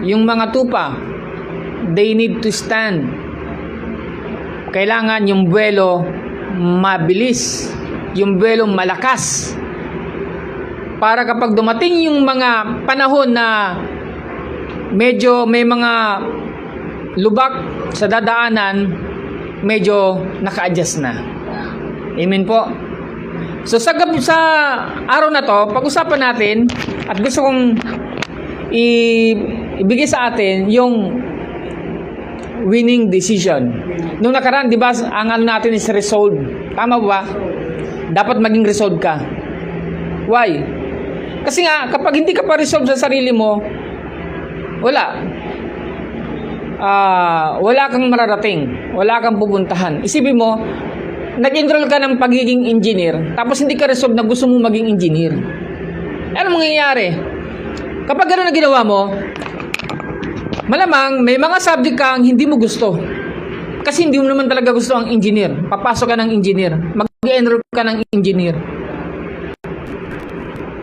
yung mga tupa, they need to stand. Kailangan yung buwelo mabilis, yung buwelo malakas. Para kapag dumating yung mga panahon na medyo may mga lubak sa dadaanan, medyo naka-adjust na. Amen po. So sa araw na to, pag-usapan natin at gusto kong ibigay sa atin yung winning decision. Nung nakaraan, di ba, ang ano natin is resolve. Tama ba? Dapat maging resolve ka. Why? Kasi nga, kapag hindi ka pa resolve sa sarili mo, wala kang mararating. Wala kang pupuntahan. Isipin mo, nag-enroll ka ng pagiging engineer, tapos hindi ka resolve na gusto mo maging engineer. Ano mangyayari? Kapag gano'n na ginawa mo, malamang may mga subject kang hindi mo gusto. Kasi hindi mo naman talaga gusto ang engineer. Papasok ka ng engineer. Mag-enroll ka ng engineer.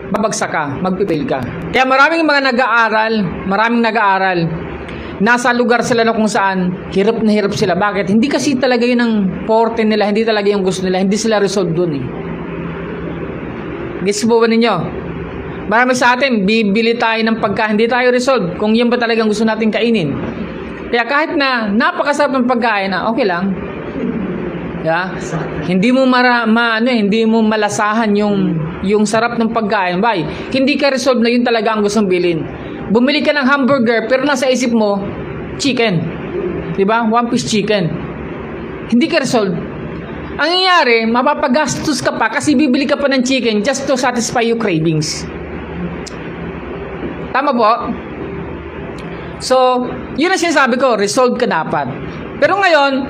Babagsak ka, magpipail ka. Kaya maraming nag-aaral, nasa lugar sila na kung saan hirap na hirap sila. Bakit? Hindi kasi talaga yun ang forte nila, hindi talaga yung gusto nila, hindi sila resolve dun eh. Guess po ba ninyo? Marami sa atin, bibili tayo ng pagkain, hindi tayo resolve kung yan ba talagang gusto natin kainin. Kaya kahit na napakasarap ng pagkain, okay lang. Yeah? Hindi mo hindi mo malasahan yung sarap ng pagkain. Bye. Hindi ka resolve na yun talaga ang gustong bilhin. Bumili ka ng hamburger pero nasa isip mo chicken. 'Di ba? One piece chicken. Hindi ka resolve. Ang nangyayari, mapapagastos ka pa kasi bibili ka pa ng chicken just to satisfy your cravings. Tama po? So, yun ang sinasabi ko, resolve ka dapat. Pero ngayon,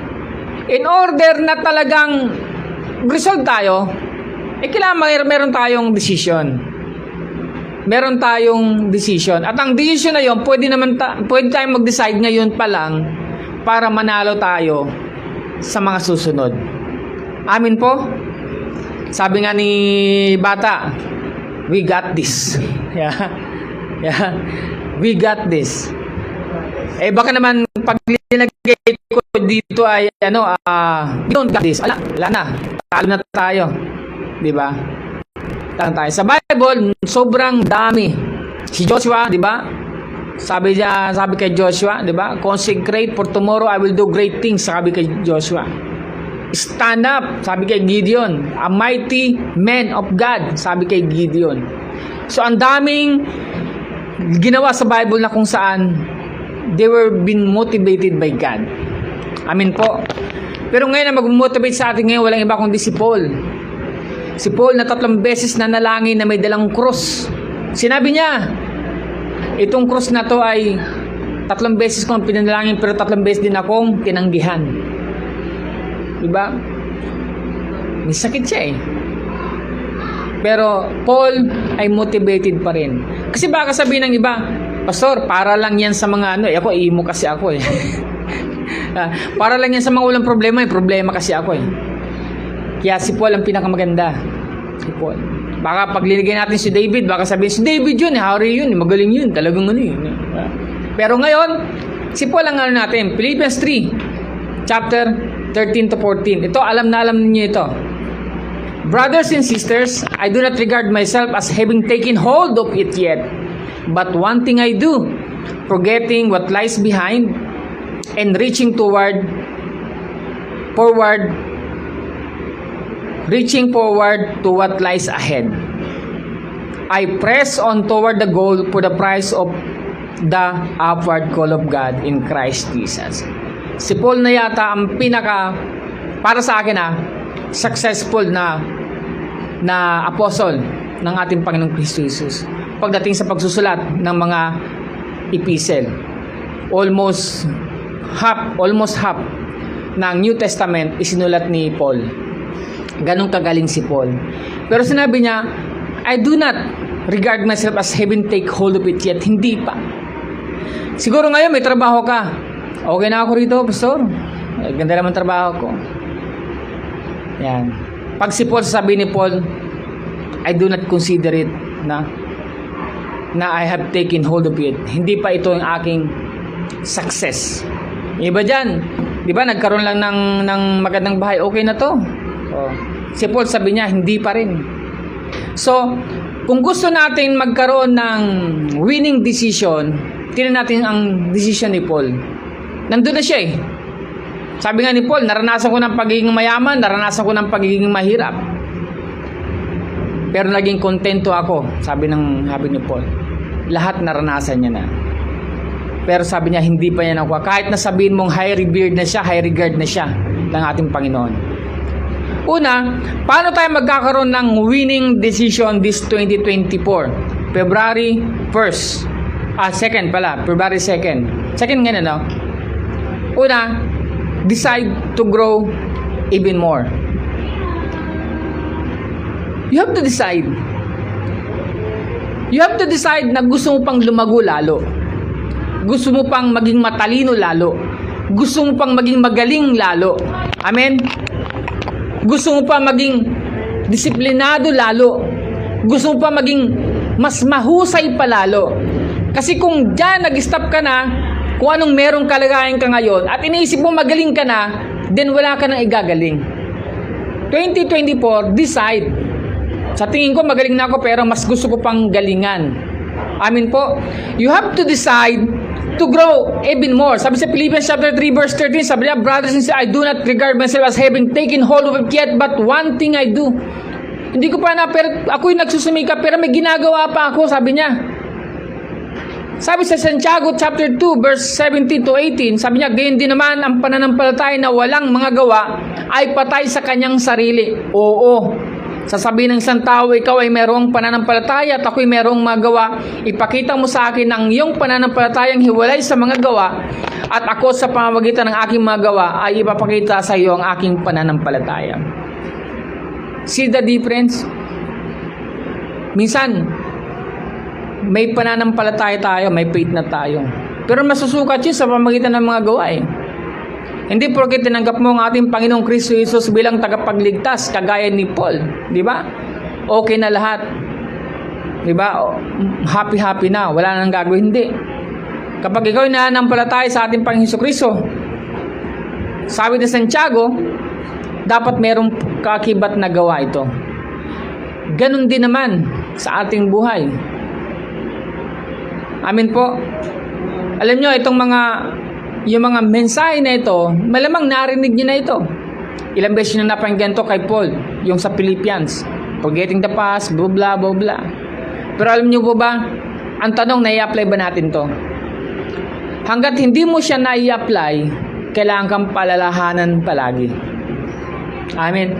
in order na talagang resolve tayo, kailangan meron tayong decision. Meron tayong decision. At ang decision na yun, pwede tayong mag-decide ngayon pa lang para manalo tayo sa mga susunod. Amin po? Sabi nga ni Bata, we got this. Yeah. We got this. Baka naman pag linagay ko dito ay we don't got this. Wala na. Talo na tayo. 'Di ba? Talo tayo. Sa Bible, sobrang dami. Si Joshua, 'di ba? Sabi kay Joshua, 'di ba? Consecrate for tomorrow I will do great things, sabi kay Joshua. Stand up, sabi kay Gideon. A mighty man of God, sabi kay Gideon. So ang daming ginawa sa Bible na kung saan they were being motivated by God. Amin po. Pero ngayon na mag-motivate sa atin ngayon, walang iba kundi si Paul. Si Paul na 3 beses na nalangin na may dalang krus. Sinabi niya, itong krus na to ay 3 beses kong pinanalangin pero 3 beses din akong tinanggihan. Diba? May sakit siya eh. Pero Paul ay motivated pa rin. Kasi baka sabihin ng iba, Pastor, para lang yan sa mga ako imo kasi ako eh. Para lang yan sa mga walang problema, problema kasi ako eh. Kaya si Paul ang pinakamaganda. Si Paul. Baka paglinigay natin si David, baka sabihin si David yun, hari yun, magaling yun, talagang yun. Pero ngayon, si Paul ang natin, Philippians 3, chapter 13 to 14. Ito, alam na alam niyo ito. Brothers and sisters, I do not regard myself as having taken hold of it yet. But one thing I do, forgetting what lies behind and reaching forward to what lies ahead. I press on toward the goal for the prize of the upward call of God in Christ Jesus. Si Paul na yata ang para sa akin successful na apostle ng ating Panginoong Kristo Jesus. Pagdating sa pagsusulat ng mga epistle, almost half ng New Testament isinulat ni Paul. Ganong kagaling si Paul. Pero sinabi niya, I do not regard myself as having take hold of it yet. Hindi pa. Siguro ngayon may trabaho ka. Okay na ako rito, Pastor. Ganda naman trabaho ko. Yan. Pag si Paul, sabi ni Paul, I do not consider it na na I have taken hold of it. Hindi pa ito ang aking success. Iba dyan, di ba, nagkaroon lang ng magandang bahay, okay na to. Oh. Si Paul sabi niya, hindi pa rin. So, kung gusto natin magkaroon ng winning decision, tingnan natin ang decision ni Paul. Nandun na siya eh. Sabi nga ni Paul, naranasan ko ng pagiging mayaman, naranasan ko ng pagiging mahirap. Pero naging kontento ako, sabi ni Paul. Lahat naranasan niya na. Pero sabi niya, hindi pa niya nakuha. Kahit na sabihin mong high revered na siya, high regard na siya ng ating Panginoon. Una, paano tayo magkakaroon ng winning decision this 2024? February 1st. Second pala. February 2nd. Second nga na, no? Una, decide to grow even more. You have to decide. You have to decide na gusto mo pang lumago lalo. Gusto mo pang maging matalino lalo. Gusto mo pang maging magaling lalo. Amen? Gusto mo pa maging disiplinado lalo. Gusto mo pa maging mas mahusay pa lalo. Kasi kung dyan nag-stop ka na, kung anong merong kalagayan ka ngayon, at iniisip mo magaling ka na, then wala ka nang igagaling. 2024, decide. Sa tingin ko, magaling na ako, pero mas gusto ko pang galingan. Amin po. You have to decide to grow even more. Sabi sa Philippians chapter 3 verse 13, sabi niya, brothers and sisters, I do not regard myself as having taken hold of it yet, but one thing I do. Hindi ko pa na, pero ako'y nagsusumikap, pero may ginagawa pa ako, sabi niya. Sabi sa Santiago chapter 2 verse 17 to 18, sabi niya, gayon din naman ang pananampalataya na walang mga gawa ay patay sa kanyang sarili. Oo. Sasabihin ng isang tao, ikaw ay merong pananampalataya at ako'y merong mga gawa. Ipakita mo sa akin ang iyong pananampalatayang hiwalay sa mga gawa at ako sa pamamagitan ng aking mga gawa ay ipapakita sa iyo ang aking pananampalataya. See the difference? Minsan, may pananampalataya tayo, may faith na tayo. Pero masusukat yun sa pamamagitan ng mga gawa eh. Hindi porket tinanggap mo ang ating Panginoong Kristo Jesus bilang tagapagligtas, kagaya ni Paul. Di ba? Okay na lahat. Di ba? Happy-happy na. Wala nang gagawin. Hindi. Kapag ikaw ay nananampalataya sa ating Panginoong Kristo, sabi ni Santiago, dapat merong kakibat na gawa ito. Ganon din naman sa ating buhay. Amin po. Alam nyo, yung mga mensahe na ito, malamang narinig niyo na ito. Ilang beses nyo napakinggan to kay Paul, yung sa Philippians. Forgetting the past, blah, blah, blah, blah. Pero alam nyo po ba, ang tanong, nai-apply ba natin to? Hanggat hindi mo siya nai-apply, kailangan kang palalahanan palagi. Amen.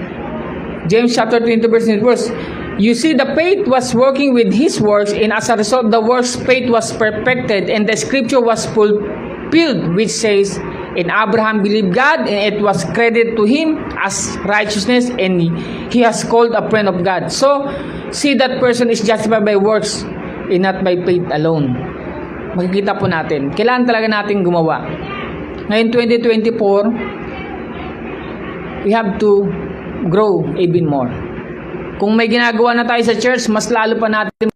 James chapter 20 verse 9 verse, you see, the faith was working with his works, and as a result, the works faith was perfected, and the scripture was fulfilled, which says, and Abraham believed God, and it was credited to him as righteousness, and he has called a friend of God. So, see, that person is justified by works, and not by faith alone. Makikita po natin, kailangan talaga natin gumawa. Ngayon, 2024, we have to grow even more. Kung may ginagawa na tayo sa church, mas lalo pa natin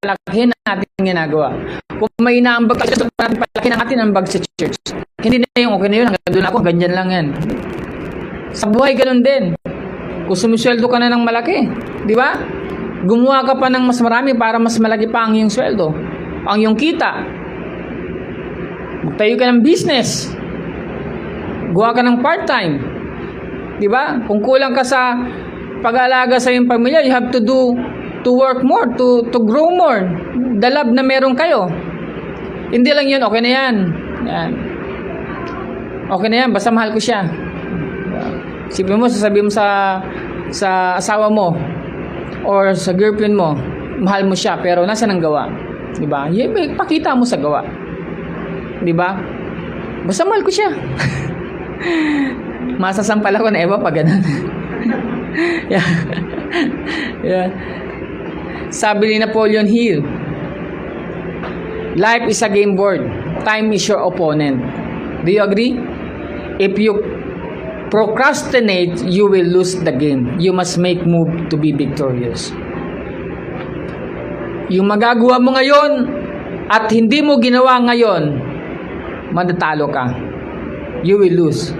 palakihin natin ginagawa. Kung may inaambag tayo, palakihin natin ang ambag sa church. Hindi na yung okay na yun, hanggang doon ako, ganyan lang yan. Sa buhay, ganun din. Kung sumisweldo ka na ng malaki, di ba? Gumawa ka pa ng mas marami para mas malaki pa ang iyong sweldo, ang iyong kita. Magtayo ka ng business. Gawa ka ng part-time. Di ba? Kung kulang ka sa pag-aalaga sa iyong pamilya, you have to work more, to grow more. The love na meron kayo. Hindi lang yun, okay na yan. Yan. Okay na yan, basta mahal ko siya. Sipin mo, sasabihin mo sa asawa mo or sa girlfriend mo, mahal mo siya, pero nasa nang gawa. Diba? Pakita mo sa gawa. Diba? Basta mahal ko siya. Masasampal ako na Eva pag ganun. Yeah. Yeah. Sabi ni Napoleon Hill, life is a game board. Time is your opponent. Do you agree? If you procrastinate, you will lose the game. You must make move to be victorious. yung magagawa mo ngayon at hindi mo ginawa ngayon, matatalo ka. You will lose.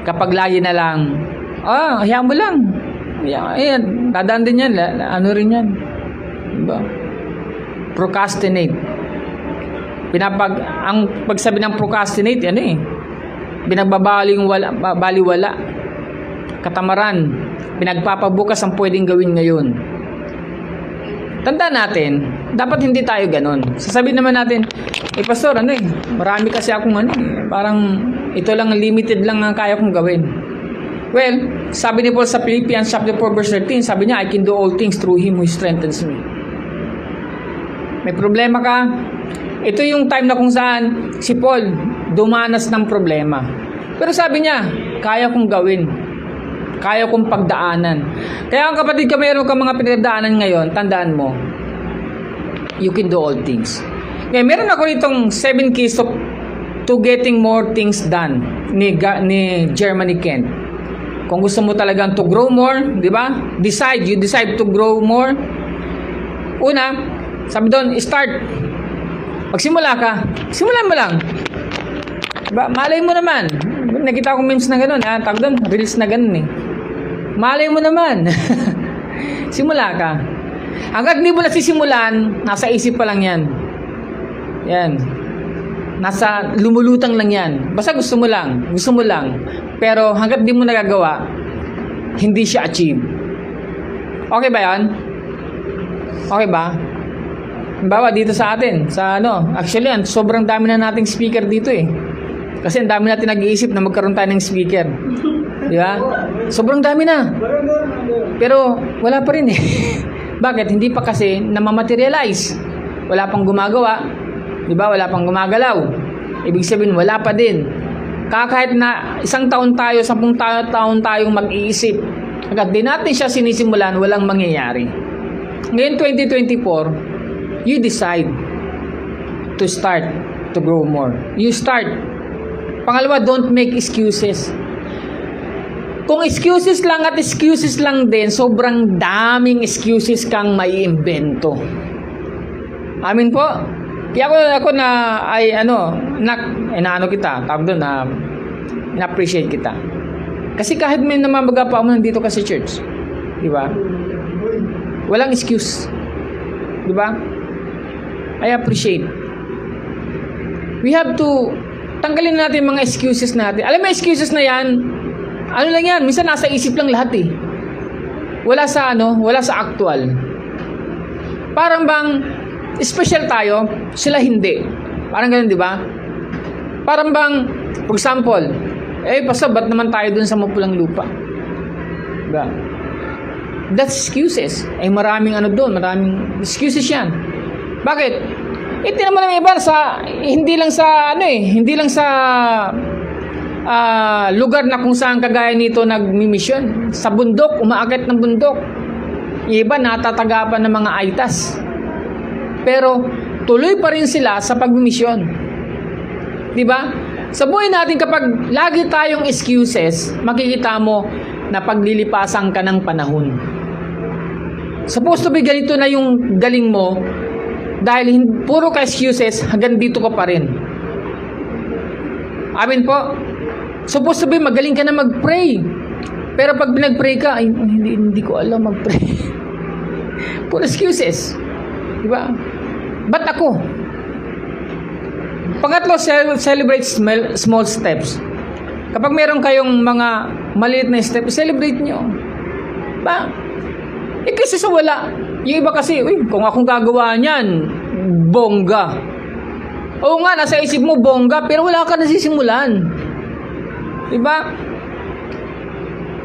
Kapag lagi na lang, hayaan mo lang. Ayan, dadaan din yan. Ano rin yan? Diba? Procrastinate. Ang pagsabi ng procrastinate, binababaling baliwala. Katamaran. Pinagpapabukas ang pwedeng gawin ngayon. Tandaan natin, dapat hindi tayo ganun. Sasabihin naman natin, pastor, marami kasi akong parang ito lang, limited lang ang kaya kong gawin. Well, sabi ni Paul sa Philippians chapter 4 verse 13, sabi niya, I can do all things through Him who strengthens me. May problema ka? Ito yung time na kung saan si Paul dumanas ng problema. Pero sabi niya, kaya kong gawin. Kaya kong pagdaanan. Kaya ang kapatid ka, mayroon ka mga pinagdaanan ngayon, tandaan mo, you can do all things. Ngayon, meron ako itong 7 keys to getting more things done ni Germany Kent. Kung gusto mo talagang to grow more, di ba? You decide to grow more. Una, sabi doon, start. Pagsimula ka, simulan mo lang. Diba? Malay mo naman. Nakita ko memes na gano'n. Tawag doon, reels na gano'n eh. Malay mo naman. Simula ka. Hanggat hindi mo nasisimulan, nasa isip pa lang yan. Yan. Nasa lumulutang lang yan. Basta gusto mo lang. Gusto mo lang. Pero hanggat hindi mo nagagawa, hindi siya achieve. Okay ba yan? Okay ba? Bawa dito sa atin, actually, sobrang dami na nating speaker dito eh. Kasi ang dami natin nag-iisip na magkaroon tayo ng speaker. Di ba? Sobrang dami na. Pero wala pa rin eh. Bakit? Hindi pa kasi namamaterialize. Wala pang gumagawa. Di ba? Wala pang gumagalaw. Ibig sabihin, wala pa din. Kahit na 1 taon tayo, 10 taon tayong mag-iisip. Hanggat di natin siya sinisimulan, walang mangyayari. Ngayon 2024, you decide to start to grow more. You start. Pangalawa, don't make excuses. Kung excuses lang at excuses lang din, sobrang daming excuses kang maiimbento. Amin po. Kaya ako kita, tawag doon na na-appreciate kita. Kasi kahit may namamaga pa mo nandito ka sa church, di ba? Walang excuse. Di ba? I appreciate. We have to tanggalin natin mga excuses natin. Alam mo, excuses na yan, ano lang yan, minsan nasa isip lang lahat eh. Wala sa actual. Parang bang special tayo, sila hindi. Parang ganun, di ba? Parang bang, for example, basta ba't naman tayo dun sa mapulang lupa? Diba? That's excuses. Maraming maraming excuses yan. Bakit? Ito naman ang iba hindi lang sa lugar na kung saan kagaya nito nagmi-mission. Sa bundok, umaakit ng bundok. Iba natatagapan ng mga aitas. Pero tuloy pa rin sila sa pagmi-mission. 'Di ba? Sa buhay natin kapag lagi tayong excuses, makikita mo na paglilipasan ka ng panahon. Supposed to be ganito na yung galing mo dahil puro ka excuses, hanggang dito ka pa rin. Amin po. Supposed to be magaling ka na mag-pray. Pero pag pinag-pray ka, hindi ko alam mag-pray. Puro excuses. Diba? Ba't ako? Pangatlo, celebrate small steps. Kapag meron kayong mga maliit na step, celebrate nyo. Ba? Kasi sa wala. Yung iba kasi, kung akong gagawa niyan, bongga. Oo nga, nasa isip mo bongga, pero wala ka nasisimulan. Diba?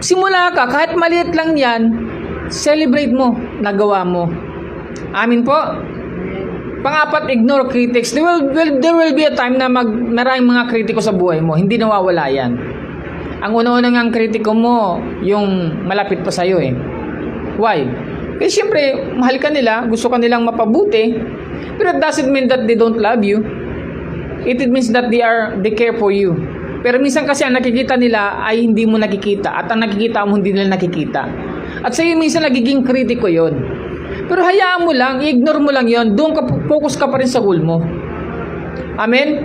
Simula ka, kahit maliit lang yan, celebrate mo, nagawa mo. Amin po. Pang-apat, ignore critics. There will be a time na maraming mga kritiko sa buhay mo. Hindi nawawala yan. Ang una-unang ang kritiko mo, yung malapit pa sa'yo eh. Why? Kasi syempre, mahal ka nila, gusto ka nilang mapabuti, pero it doesn't mean that they don't love you. It means that they care for you. Pero minsan kasi ang nakikita nila ay hindi mo nakikita, at ang nakikita mo hindi nila nakikita. At sa'yo minsan nagiging kritiko yon. Pero hayaan mo lang, ignore mo lang yon, doon ka, focus ka pa rin sa goal mo. Amen?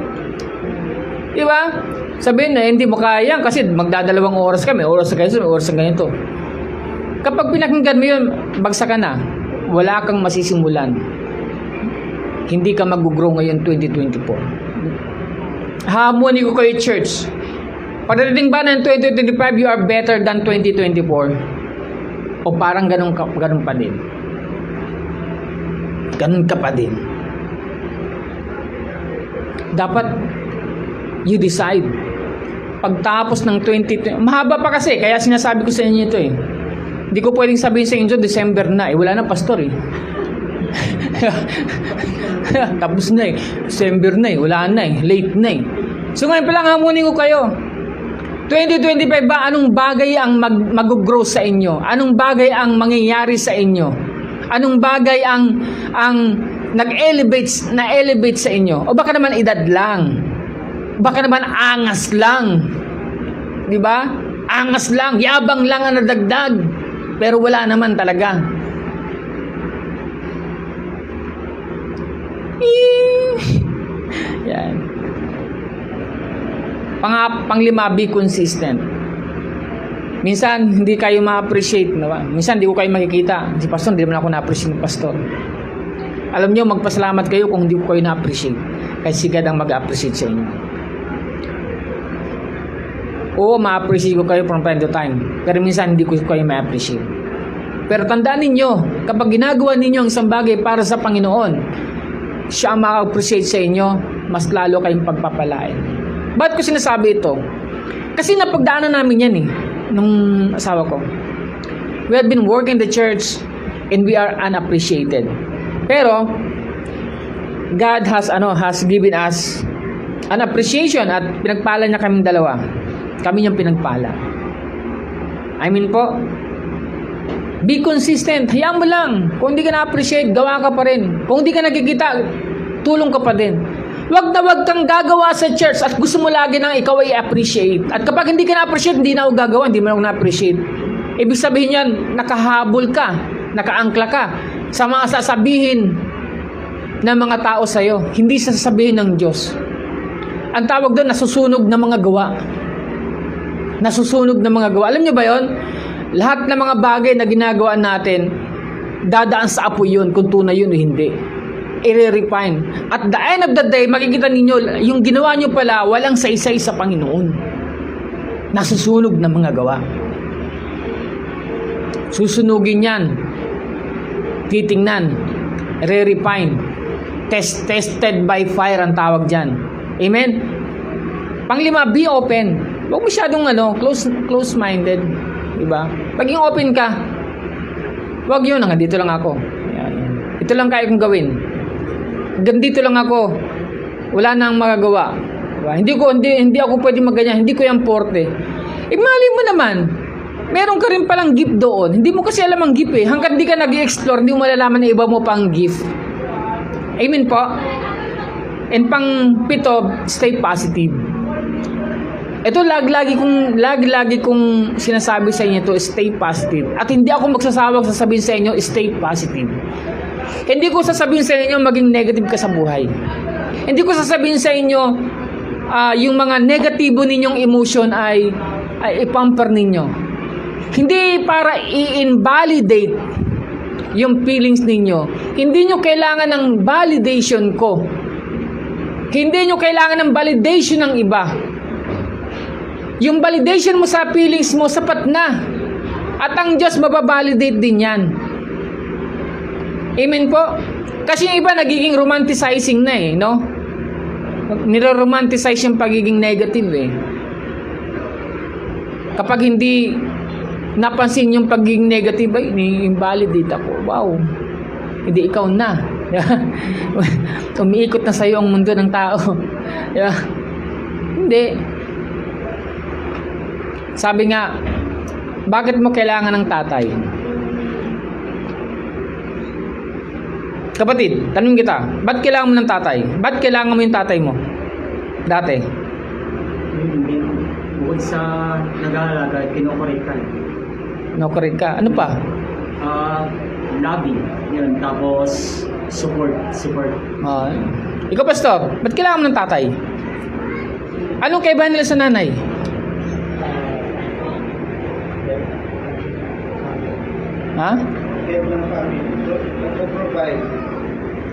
Diba? Sabihin na, hindi mo kaya kasi magdadalawang oras ka, may oras sa ganito, may oras sa ganito. Kapag pinakinggan mo yun, bagsak ka na. Wala kang masisimulan. Hindi ka mag-grow ngayon 2024. Hahamunin ko kayo, church. Pagdating ba ng 2025, you are better than 2024? O parang ganun pa din? Ganun ka pa din. Dapat you decide. Pagtapos ng 2020, mahaba pa kasi, kaya sinasabi ko sa inyo ito eh. Hindi ko pwedeng sabihin sa inyo, December na, wala na pastor eh. Tapos na eh, December na eh, wala na eh, late na eh. So ngayon pa lang hamunin ko kayo. 2025 ba, anong bagay ang mag-grow sa inyo? Anong bagay ang mangyayari sa inyo? Anong bagay ang na-elevate sa inyo? O baka naman edad lang. Baka naman angas lang. Di ba? Angas lang, yabang lang ang nadagdag. Pero wala naman talaga. Yan. Panglima, be consistent. Minsan, hindi kayo ma-appreciate. Minsan, hindi ko kayo makikita. Si pastor, hindi naman ako na-appreciate ng pastor. Alam nyo, magpasalamat kayo kung hindi ko kayo na-appreciate. Kasi God ang mag-appreciate sa inyo. Oo, ma-appreciate ko kayo from time to time. Pero minsan, hindi ko kayo ma-appreciate. Pero tandaan ninyo, kapag ginagawa ninyo ang isang bagay para sa Panginoon, siya ang ma-appreciate sa inyo, mas lalo kayong pagpapalain. Ba't ko sinasabi ito? Kasi napagdaanan namin yan eh, nung asawa ko. We have been working the church and we are unappreciated. Pero, God has given us an appreciation at pinagpala niya kaming dalawa. Kami niyang pinagpala. I mean po, be consistent. Hayaan mo lang. Kung hindi ka na-appreciate, gawa ka pa rin. Kung hindi ka nakikita, tulong ka pa din. Wag kang gagawa sa church at gusto mo lagi nang ikaw ay appreciate. At kapag hindi ka na-appreciate, hindi na ako gagawa, hindi mo na ako na-appreciate. Ibig sabihin yan, nakahabol ka, nakaangkla ka sa mga sasabihin ng mga tao sa'yo. Hindi sa sasabihin ng Diyos. Ang tawag doon, nasusunog ng mga gawa. Nasusunog ng mga gawa. Alam niyo ba yon? Lahat ng mga bagay na ginagawa natin, dadaan sa apoy yun, kung tunay yun o hindi. I-refine. At the end of the day, makikita ninyo, yung ginawa nyo pala, walang saysay sa Panginoon. Nasusunog ng mga gawa. Susunugin yan. Titingnan. Re-refine. Tested by fire ang tawag dyan. Amen? Panglima, be open. Huwag masyadong close-minded. Diba? Paging open ka, huwag yun, dito lang ako. Ito lang kaya kong gawin. Dito lang ako. Wala nang magagawa. Diba? Hindi ako pwede magganyan. Hindi ko yan porte. Mali mo naman. Meron ka rin palang gift doon. Hindi mo kasi alam ang gift eh. Hanggang di ka nag-i-explore, hindi mo malalaman na iba mo pang gift. Amen po. And pang-pito, stay positive. Ito lagi kong sinasabi sa inyo to, stay positive. At hindi ako magsasawag sasabihin sa inyo, stay positive. Hindi ko sasabihin sa inyo maging negative ka sa buhay. Hindi ko sasabihin sa inyo yung mga negatibo ninyong emotion ay ipamper ninyo. Hindi para i-invalidate yung feelings ninyo. Hindi nyo kailangan ng validation ko. Hindi nyo kailangan ng validation ng iba. Yung validation mo sa feelings mo, sapat na. At ang Diyos mababalidate din yan. Amen po? Kasi yung iba nagiging romanticizing na eh, no? Nire-romanticize yung pagiging negative eh. Kapag hindi napansin yung pagiging negative, ay, invalidate ako. Wow. Hindi ikaw na. Umiikot na sa'yo ang mundo ng tao. Hindi. Sabi nga, bakit mo kailangan ng tatay? Kapatid, tanong kita, ba't kailangan mo ng tatay? Ba't kailangan mo yung tatay mo? Dati. Bukod sa nag-aalaga, kinokorek ka. No, correct ka. Ano pa? loving. Yun, tapos support. Ikaw, pastor, ba't kailangan mo ng tatay? Anong kaibahan nila sa nanay? Ha?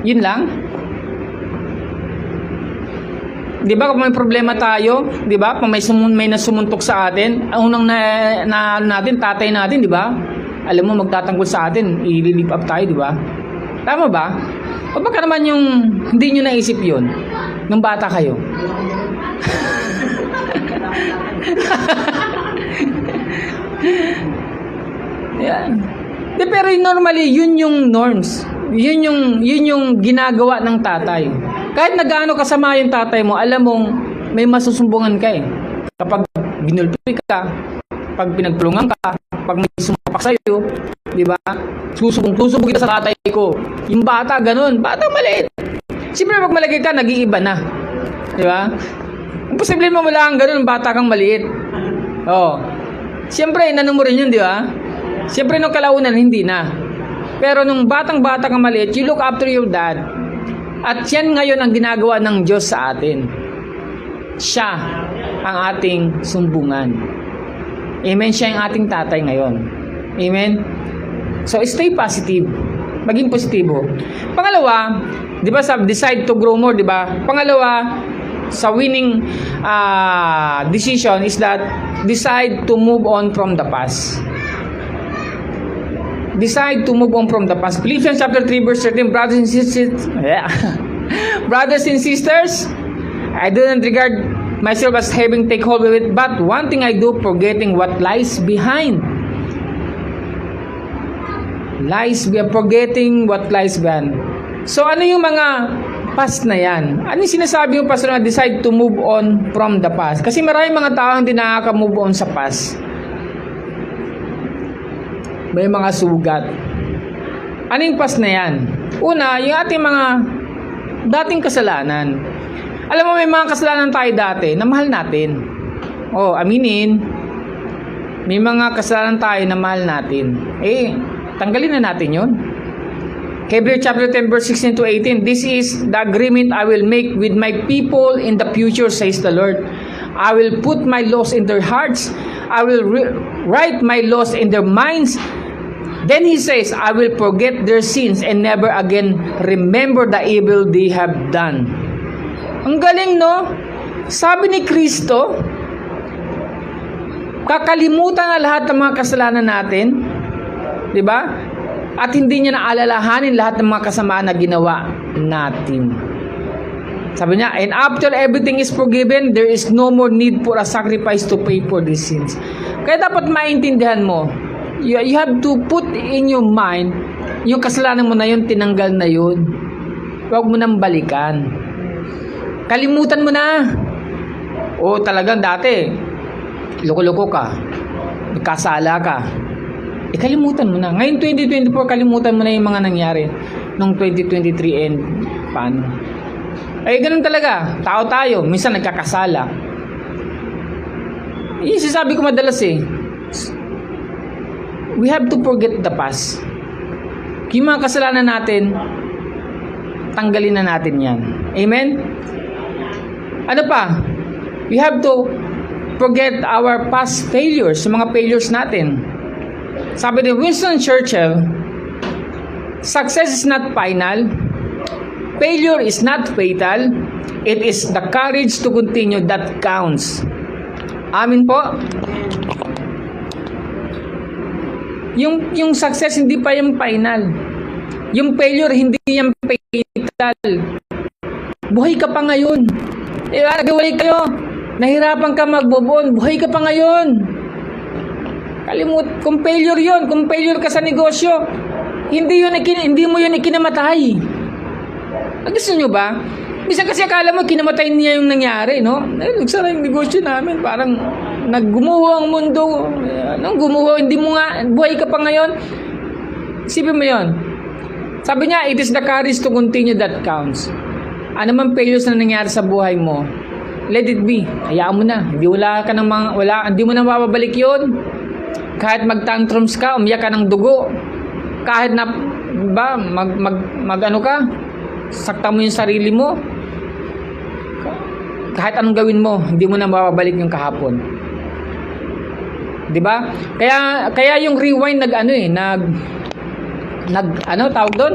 Yun lang? Di ba kung may problema tayo, di ba? Kung may nasumuntok sa atin, ang unang na natin, tatay natin, di ba? Alam mo, magtatanggol sa atin, i-lift up tayo, di ba? Tama ba? O baka naman yung hindi nyo naisip yun nung bata kayo? Yan. De, pero normally, yun yung norms. Yun yung ginagawa ng tatay. Kahit na gaano kasama yung tatay mo, alam mong may masusumbungan ka eh. Kapag binulpi ka, pag pinagtulungan ka, pag may sumapak sa'yo, di ba? Susubong kita sa tatay ko. Yung bata, ganun. Bata maliit. Siyempre, pag malaki ka, nag-iiba na. Di ba? Imposible mo wala kang ganun, bata kang maliit. Oo. Siyempre, inano mo rin yun, di ba? Siyempre, nung kalaunan, hindi na. Pero nung batang-bata kang maliit, you look after your dad. At yan ngayon ang ginagawa ng Diyos sa atin. Siya ang ating sumbungan. Amen? Siya ang ating tatay ngayon. Amen? So, stay positive. Maging positibo. Pangalawa, di ba sa decide to grow more, di ba? Pangalawa, sa winning decision is that decide to move on from the past. Decide to move on from the past. Philippians chapter 3 verse 13, brothers and sisters, brothers and sisters, I do not regard myself as having take hold of it, but one thing I do, forgetting what lies behind. Forgetting what lies behind. So ano yung mga past na yan? Ano yung sinasabi yung pastor na decide to move on from the past? Kasi maraming mga tao hindi nakaka-move on sa past. May mga sugat. Ano yung past na yan? Una, yung ating mga dating kasalanan. Alam mo, may mga kasalanan tayo dati na mahal natin. Aminin. May mga kasalanan tayo na mahal natin. Tanggalin na natin yun. Hebrews chapter 10 verse 16 to 18. This is the agreement I will make with my people in the future, says the Lord. I will put my laws in their hearts. I will write my laws in their minds. Then he says, I will forget their sins and never again remember the evil they have done. Ang galing, no? Sabi ni Kristo, kakalimutan na lahat ng mga kasalanan natin. Diba? At hindi niya naalalahanin lahat ng mga kasamaan na ginawa natin. Sabi niya, and after everything is forgiven, there is no more need for a sacrifice to pay for these sins. Kaya dapat maintindihan mo, you have to put in your mind, yung kasalanan mo na yun, tinanggal na yun. Huwag mo nang balikan. Kalimutan mo na. Talagang dati, loko-loko ka, kasala ka. Kalimutan mo na. Ngayon 2024, kalimutan mo na yung mga nangyari nung 2023 and paano. Ganun talaga. Tao tayo. Minsan nagkakasala. Yung sinasabi ko madalas we have to forget the past. Yung mga kasalanan natin, tanggalin na natin yan. Amen? Ano pa? We have to forget our past failures, yung mga failures natin. Sabi ni Winston Churchill, success is not final, failure is not fatal, it is the courage to continue that counts. Amin po? Yung success hindi pa yung final. Yung failure hindi yung fatal. Buhay ka pa ngayon. Nagawalay kayo. Nahirapan ka magbobon. Buhay ka pa ngayon. Kung failure yun, kung failure ka sa negosyo, hindi mo yun ikinamatay. Gusto nyo ba? Bisa kasi akala mo kinamatay niya yung nangyari, no? Nagsara yung negosyo namin, parang naggumuho ang mundo. Anong gumuho? Hindi mo nga, buhay ka pa ngayon. Isipin mo yun. Sabi niya, it is the courage to continue that counts. Ano man failures na nangyari sa buhay mo, let it be. Hayaan mo na. Hindi mo na mababalik yun. Kahit mag-tantrums ka, umiyak ka ng dugo. Kahit na ano ka, sakta mo yung sarili mo. Kahit anong gawin mo, hindi mo na mababalik yung kahapon. 'Di ba? Kaya yung rewind tawag doon?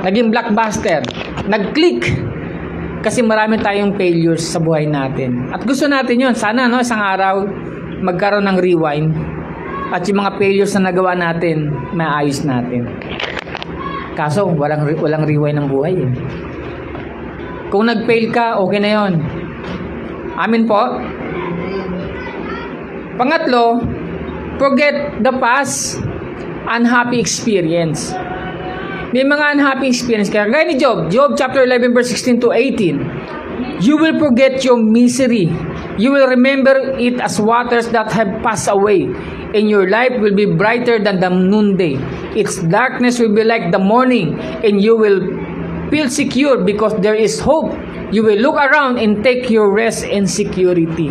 Naging blockbuster. Nag-click. Kasi marami tayong failures sa buhay natin. At gusto natin 'yon. Sana isang araw magkaroon ng rewind. At yung mga failures na nagawa natin, maayos natin. Kaso walang rewind ng buhay eh. Kung nag-fail ka, okay na 'yon. Amin po. Pangatlo, forget the past unhappy experience. May mga unhappy experience kaya. Gaya ni Job chapter 11 verse 16 to 18. You will forget your misery. You will remember it as waters that have passed away. And your life will be brighter than the noonday. Its darkness will be like the morning. And you will feel secure because there is hope. You will look around and take your rest and security.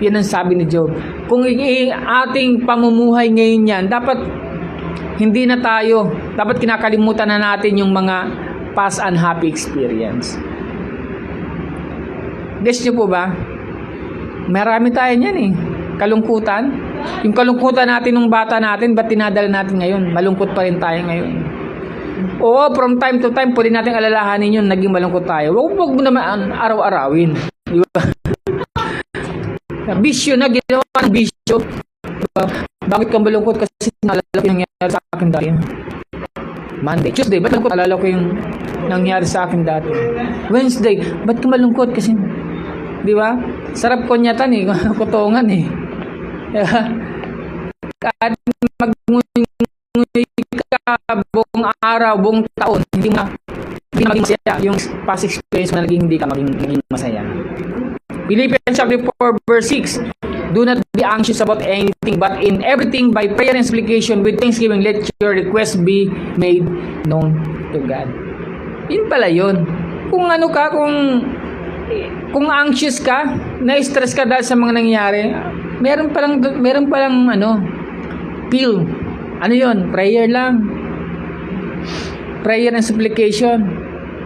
Yan ang sabi ni Job. Kung ating pamumuhay ngayon yan, dapat hindi na tayo, dapat kinakalimutan na natin yung mga past unhappy experience. Guess nyo po ba? Marami tayo niyan eh. Kalungkutan. Yung kalungkutan natin nung bata natin, ba't tinadala natin ngayon? Malungkot pa rin tayo ngayon. Oo, from time to time, pwede natin alalahanin yun, naging malungkot tayo. Huwag mo naman araw-arawin. Di ba? Bisyo na, ginawa ng bisyo. Bakit ka malungkot? Kasi naalala ko yung nangyari sa akin dati. Monday, Tuesday, ba't malungkot? Alala ko yung nangyari sa akin dati. Wednesday, ba't ka malungkot? Kasi, di ba? Sarap konyatan eh, kutongan eh. Kahit mag-nguy ka buong araw, buong taon, hindi maging masaya. Yung past experience na naging hindi ka maging masaya. Philippians chapter 4 verse 6. Do not be anxious about anything, but in everything by prayer and supplication with thanksgiving let your requests be made known to God. Yun pala yun. Kung ano ka, kung anxious ka, na-stress ka dahil sa mga nangyayari, meron palang pill. Ano yun? Prayer lang. Prayer and supplication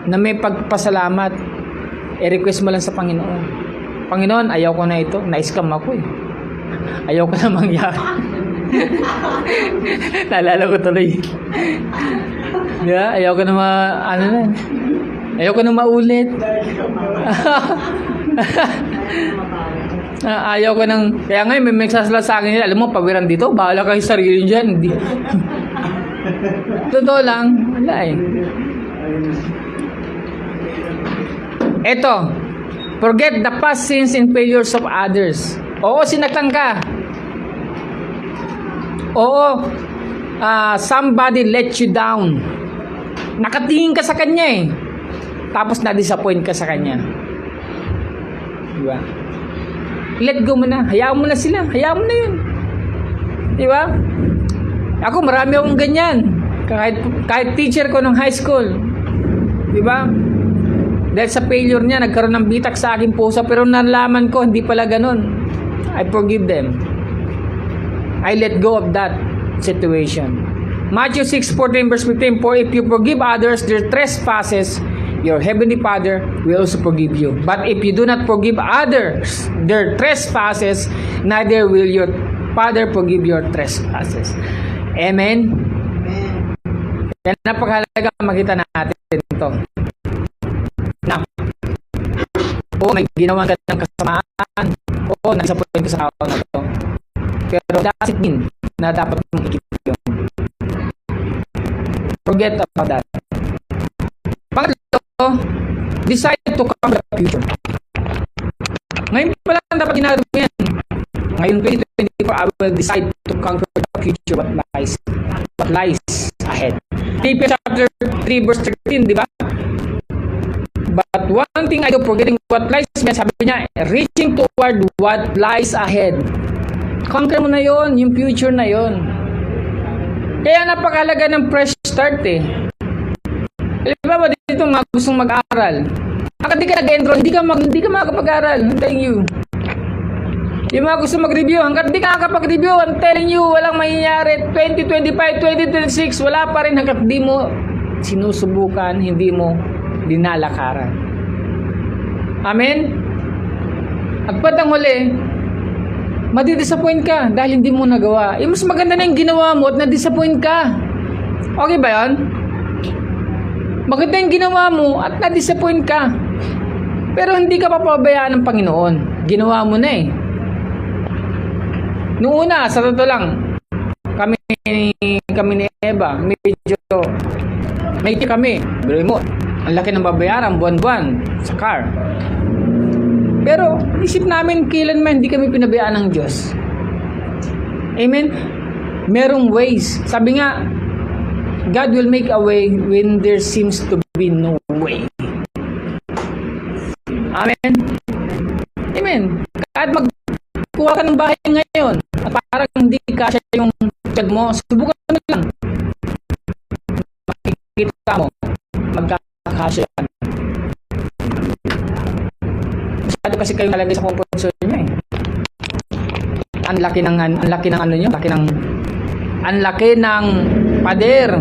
na may pagpasalamat. I-request mo lang sa Panginoon. Panginoon, ayaw ko na ito. Na-scam ako eh. Ayaw ko na mangyari. Naalala ko tuloy. Yeah, ayaw ko na ayaw ko na maulit. Ayaw ko nang... Kaya ngayon may magsasala sa akin nila. Alam mo, pawiran dito. Bahala kayo sarili dyan. Hindi. Totoo lang. Wala eh. Eto. Forget the past sins and failures of others. Oo, sinaktan ka. Oo, somebody let you down. Nakatingin ka sa kanya eh. Tapos na-disappoint ka sa kanya. Diba? Let go mo na. Hayaan mo na sila. Hayaan mo na yun. Diba? Ako, marami akong ganyan. Kahit teacher ko nung high school. Diba? Dahil sa failure niya, nagkaroon ng bitak sa aking puso. Pero nalaman ko, hindi pala ganun. I forgive them. I let go of that situation. Matthew 6:14 verse 15. For if you forgive others their trespasses, your heavenly Father will also forgive you. But if you do not forgive others their trespasses, neither will your Father forgive your trespasses. Amen? Yan, napakahalaga makita natin ito. May ginawa ka ng kasamaan. Nag-disappoint ka sa tao na ito. Pero doesn't mean na dapat mong ikip yun. Forget about that. Pangatlo, decide to conquer the future. Ngayon pala dapat ginagawa mo yan. Ngayon 2024, I will decide to conquer the future what lies ahead. Philippians chapter 3 verse 13, di ba? But one thing I do, forgetting what lies ahead, sabi niya, reaching toward what lies ahead. Conquer mo na yon, yung future na yon. Kaya napakalaga ng fresh start eh. Alam ba dito mga gustong mag-aral? Baka di ka nag-enroll, hindi ka makapag-aral. I'm telling you. Yung mga gusto mag-review, hanggat di ka nakakapag-review, I'm telling you, walang mangyayari. 2025, 2026, wala pa rin hanggat di mo sinusubukan, hindi mo dinalakaran. Amen? At patang huli, madidisappoint ka dahil hindi mo nagawa. Mas maganda na yung ginawa mo at na-disappoint ka. Okay ba yun? Maganda yung ginawa mo at na-disappoint ka. Pero hindi ka papabayaan ng Panginoon. Ginawa mo na eh. Noong una, sa totoo lang, kami ni Eva, medyo may kami. Pero mo, ang laki ng babayaran buwan-buwan sa car. Pero isip namin kailanman hindi kami pinabayaan ng Diyos. Amen? Merong ways. Sabi nga, God will make a way when there seems to be no way. Amen? Amen. Kahit magkuha ka ng bahay ngayon at parang hindi kasya yung child mo, subukan mo lang. Makikita mo, magkakasya yan. Masyado kasi kayo nalagay sa comfort zone nyo eh. Ang laki ng ano nyo, ang laki ng pader.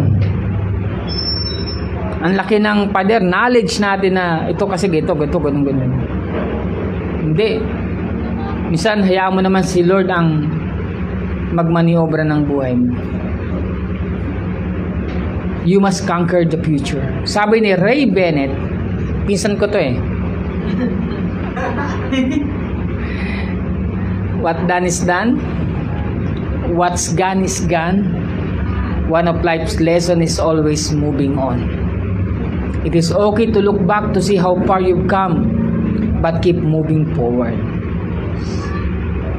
Ang laki ng pader, knowledge natin na ito kasi ganun. Hindi. Minsan, hayaan mo naman si Lord ang magmaniobra ng buhay mo. You must conquer the future. Sabi ni Ray Bennett, pinsan ko to eh. What done is done. What's gone is gone. One of life's lesson is always moving on. It is okay to look back to see how far you've come, but keep moving forward.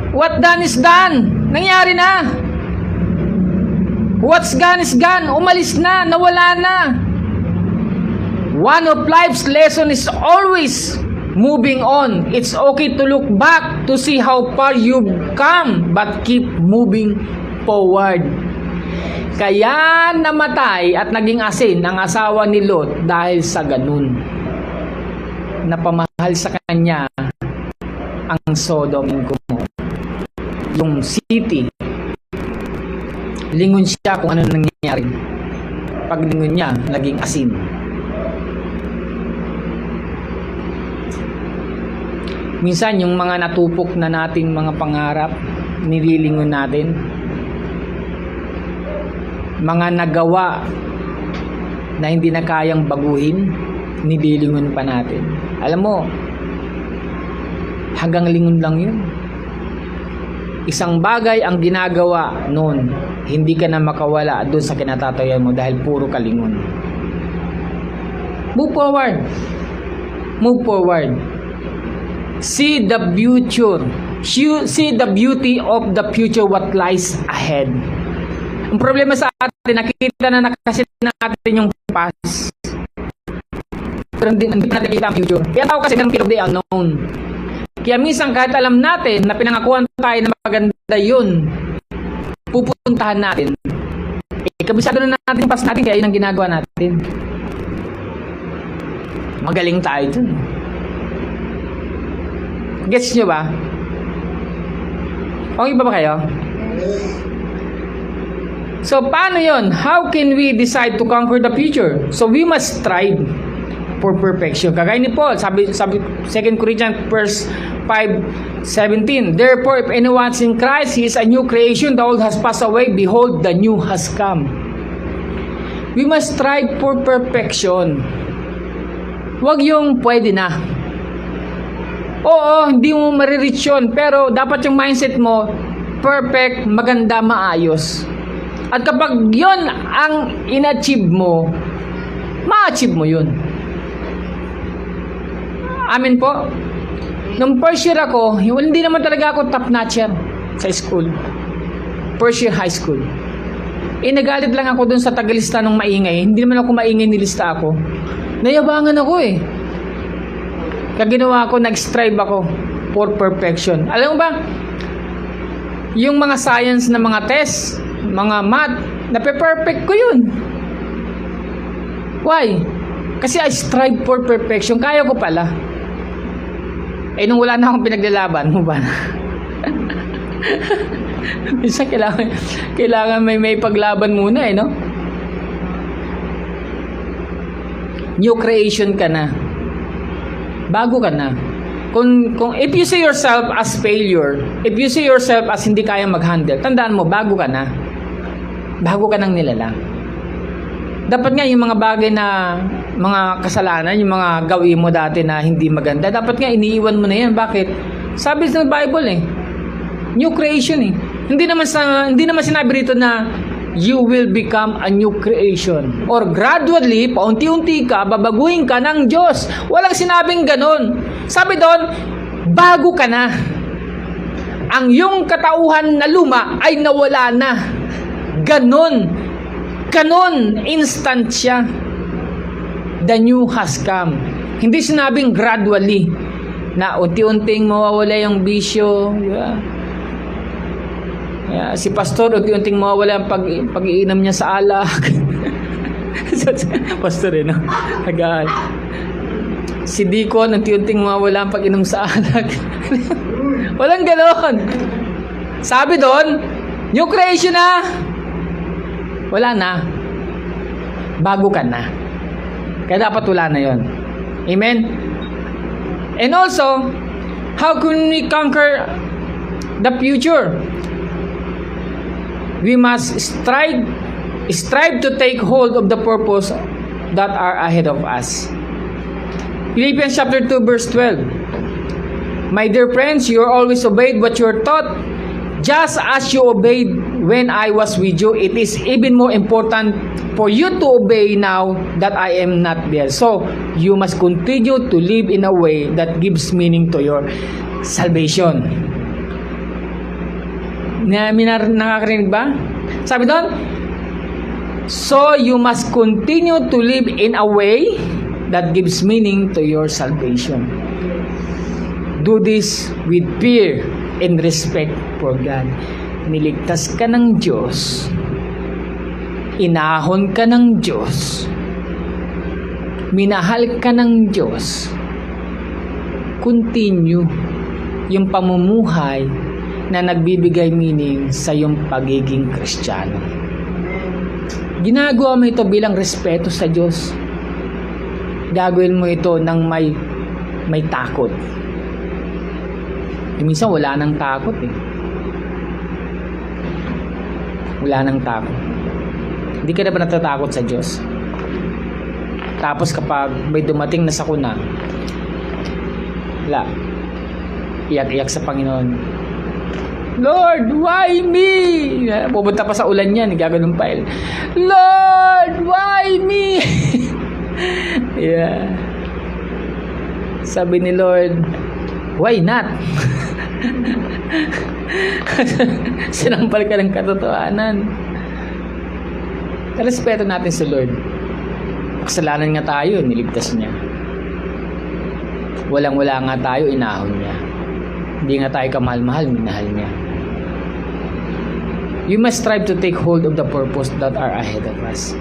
What done is done. Nangyari na. What's gone is gone. Umalis na. Nawala na. One of life's lesson is always moving on. It's okay to look back to see how far you've come, but keep moving forward. Kaya namatay at naging asin ang asawa ni Lot dahil sa ganun. Napamahal sa kanya ang Sodom and Gomorrah. Yung city. Lingon siya kung ano nangyayari. Pag lingon niya, naging asin. Minsan yung mga natupok na nating mga pangarap, nililingon natin. Mga nagawa na hindi na kayang baguhin, nililingon pa natin. Alam mo, hanggang lingon lang yun. Isang bagay ang ginagawa noon, hindi ka na makawala doon sa kinatatayan mo dahil puro kalingon. Move forward. Move forward. See the future. See the beauty of the future, what lies ahead. Ang problema sa atin, nakikita na kasi natin yung past. Pero hindi natin nakikita ang future. Kaya tao kasi ng fear of the unknown. Kaya minsan kahit alam natin na pinangakuan tayo na maganda yun, pupuntahan natin. Kabisado na natin yung past natin, kaya yun ang ginagawa natin. Magaling tayo dun. Gets nyo ba? Okay ba kayo? So, paano yon? How can we decide to conquer the future? So, we must strive for perfection. Kagaya ni Paul, sabi 2 Corinthians 5:17. Therefore, if anyone's in Christ, he is a new creation. The old has passed away. Behold, the new has come. We must strive for perfection. Huwag yung pwede na. Oo, hindi mo marireach yun, pero dapat yung mindset mo, perfect, maganda, maayos. At kapag yun ang in-achieve mo, ma-achieve mo yun. Amin po. Nung first year ako, hindi naman talaga ako top-notcher sa school. First year high school. Nagalit lang ako dun sa tagalista ng maingay. Hindi naman ako maingay, nilista ako. Nayabangan ako eh. Kaya ginawa ko, nag-strive ako for perfection. Alam mo ba, yung mga science na mga test, mga math, nape-perfect ko yun. Why? Kasi I strive for perfection. Kaya ko pala. Nung wala na akong pinaglalaban, mo ba? Minsan kailangan may paglaban muna no? New creation ka na. Bago ka na. Kung if you see yourself as failure, if you see yourself as hindi kaya mag-handle, tandaan mo, bago ka na. Bago ka nang nilalang. Dapat nga yung mga bagay na mga kasalanan, yung mga gawin mo dati na hindi maganda, dapat nga iniiwan mo na yan. Bakit? Sabi sa Bible new creation Hindi naman sinabi rito na you will become a new creation or gradually, paunti-unti ka, babaguhin ka ng Diyos. Walang sinabing ganon. Sabi doon, bago ka na. Ang iyong katauhan na luma ay nawala na. Ganon, instant siya. The new has come. Hindi sinabing gradually na unti-unting mawawala yung bisyo. Si pastor unti-unting mawawala ang pag-iinom niya sa alak. Pastor no? Tagal. Si Deacon unti-unting mawawala ang pag-inom sa alak. Walang ganoon. Sabi doon, new creation na. Wala na. Bago ka na. Kaya dapat wala na yon. Amen? And also, how can we conquer the future? We must strive to take hold of the purpose that are ahead of us. Philippians chapter 2 verse 12. My dear friends, you are always obeyed what you are taught, just as you obeyed when I was with you. It is even more important for you to obey now that I am not there. So, you must continue to live in a way that gives meaning to your salvation. Nakakarinig ba? Sabi doon, so you must continue to live in a way that gives meaning to your salvation. Do this with fear and respect for God. Niligtas ka ng Diyos. Inahon ka ng Diyos. Minahal ka ng Diyos. Continue yung pamumuhay na nagbibigay meaning sa iyong pagiging Kristiyano. Ginagawa mo ito bilang respeto sa Diyos. Gagawin mo ito ng may takot. Minsan wala nang takot Wala nang takot. Hindi ka na ba natatakot sa Diyos? Tapos kapag may dumating na sakuna, wala. Iyak-iyak sa Panginoon. Lord, why me? Pupunta pa sa ulan yan, gagawin pa Lord, why me? Sabi ni Lord, why not? Sinampal ka ng katotohanan. Respeto natin sa Lord. Kasalanan nga tayo, niligtas niya. Walang-wala nga tayo, inahon niya. Hindi nga tayo kamahal-mahal, minahal niya. You must strive to take hold of the purpose that are ahead of us.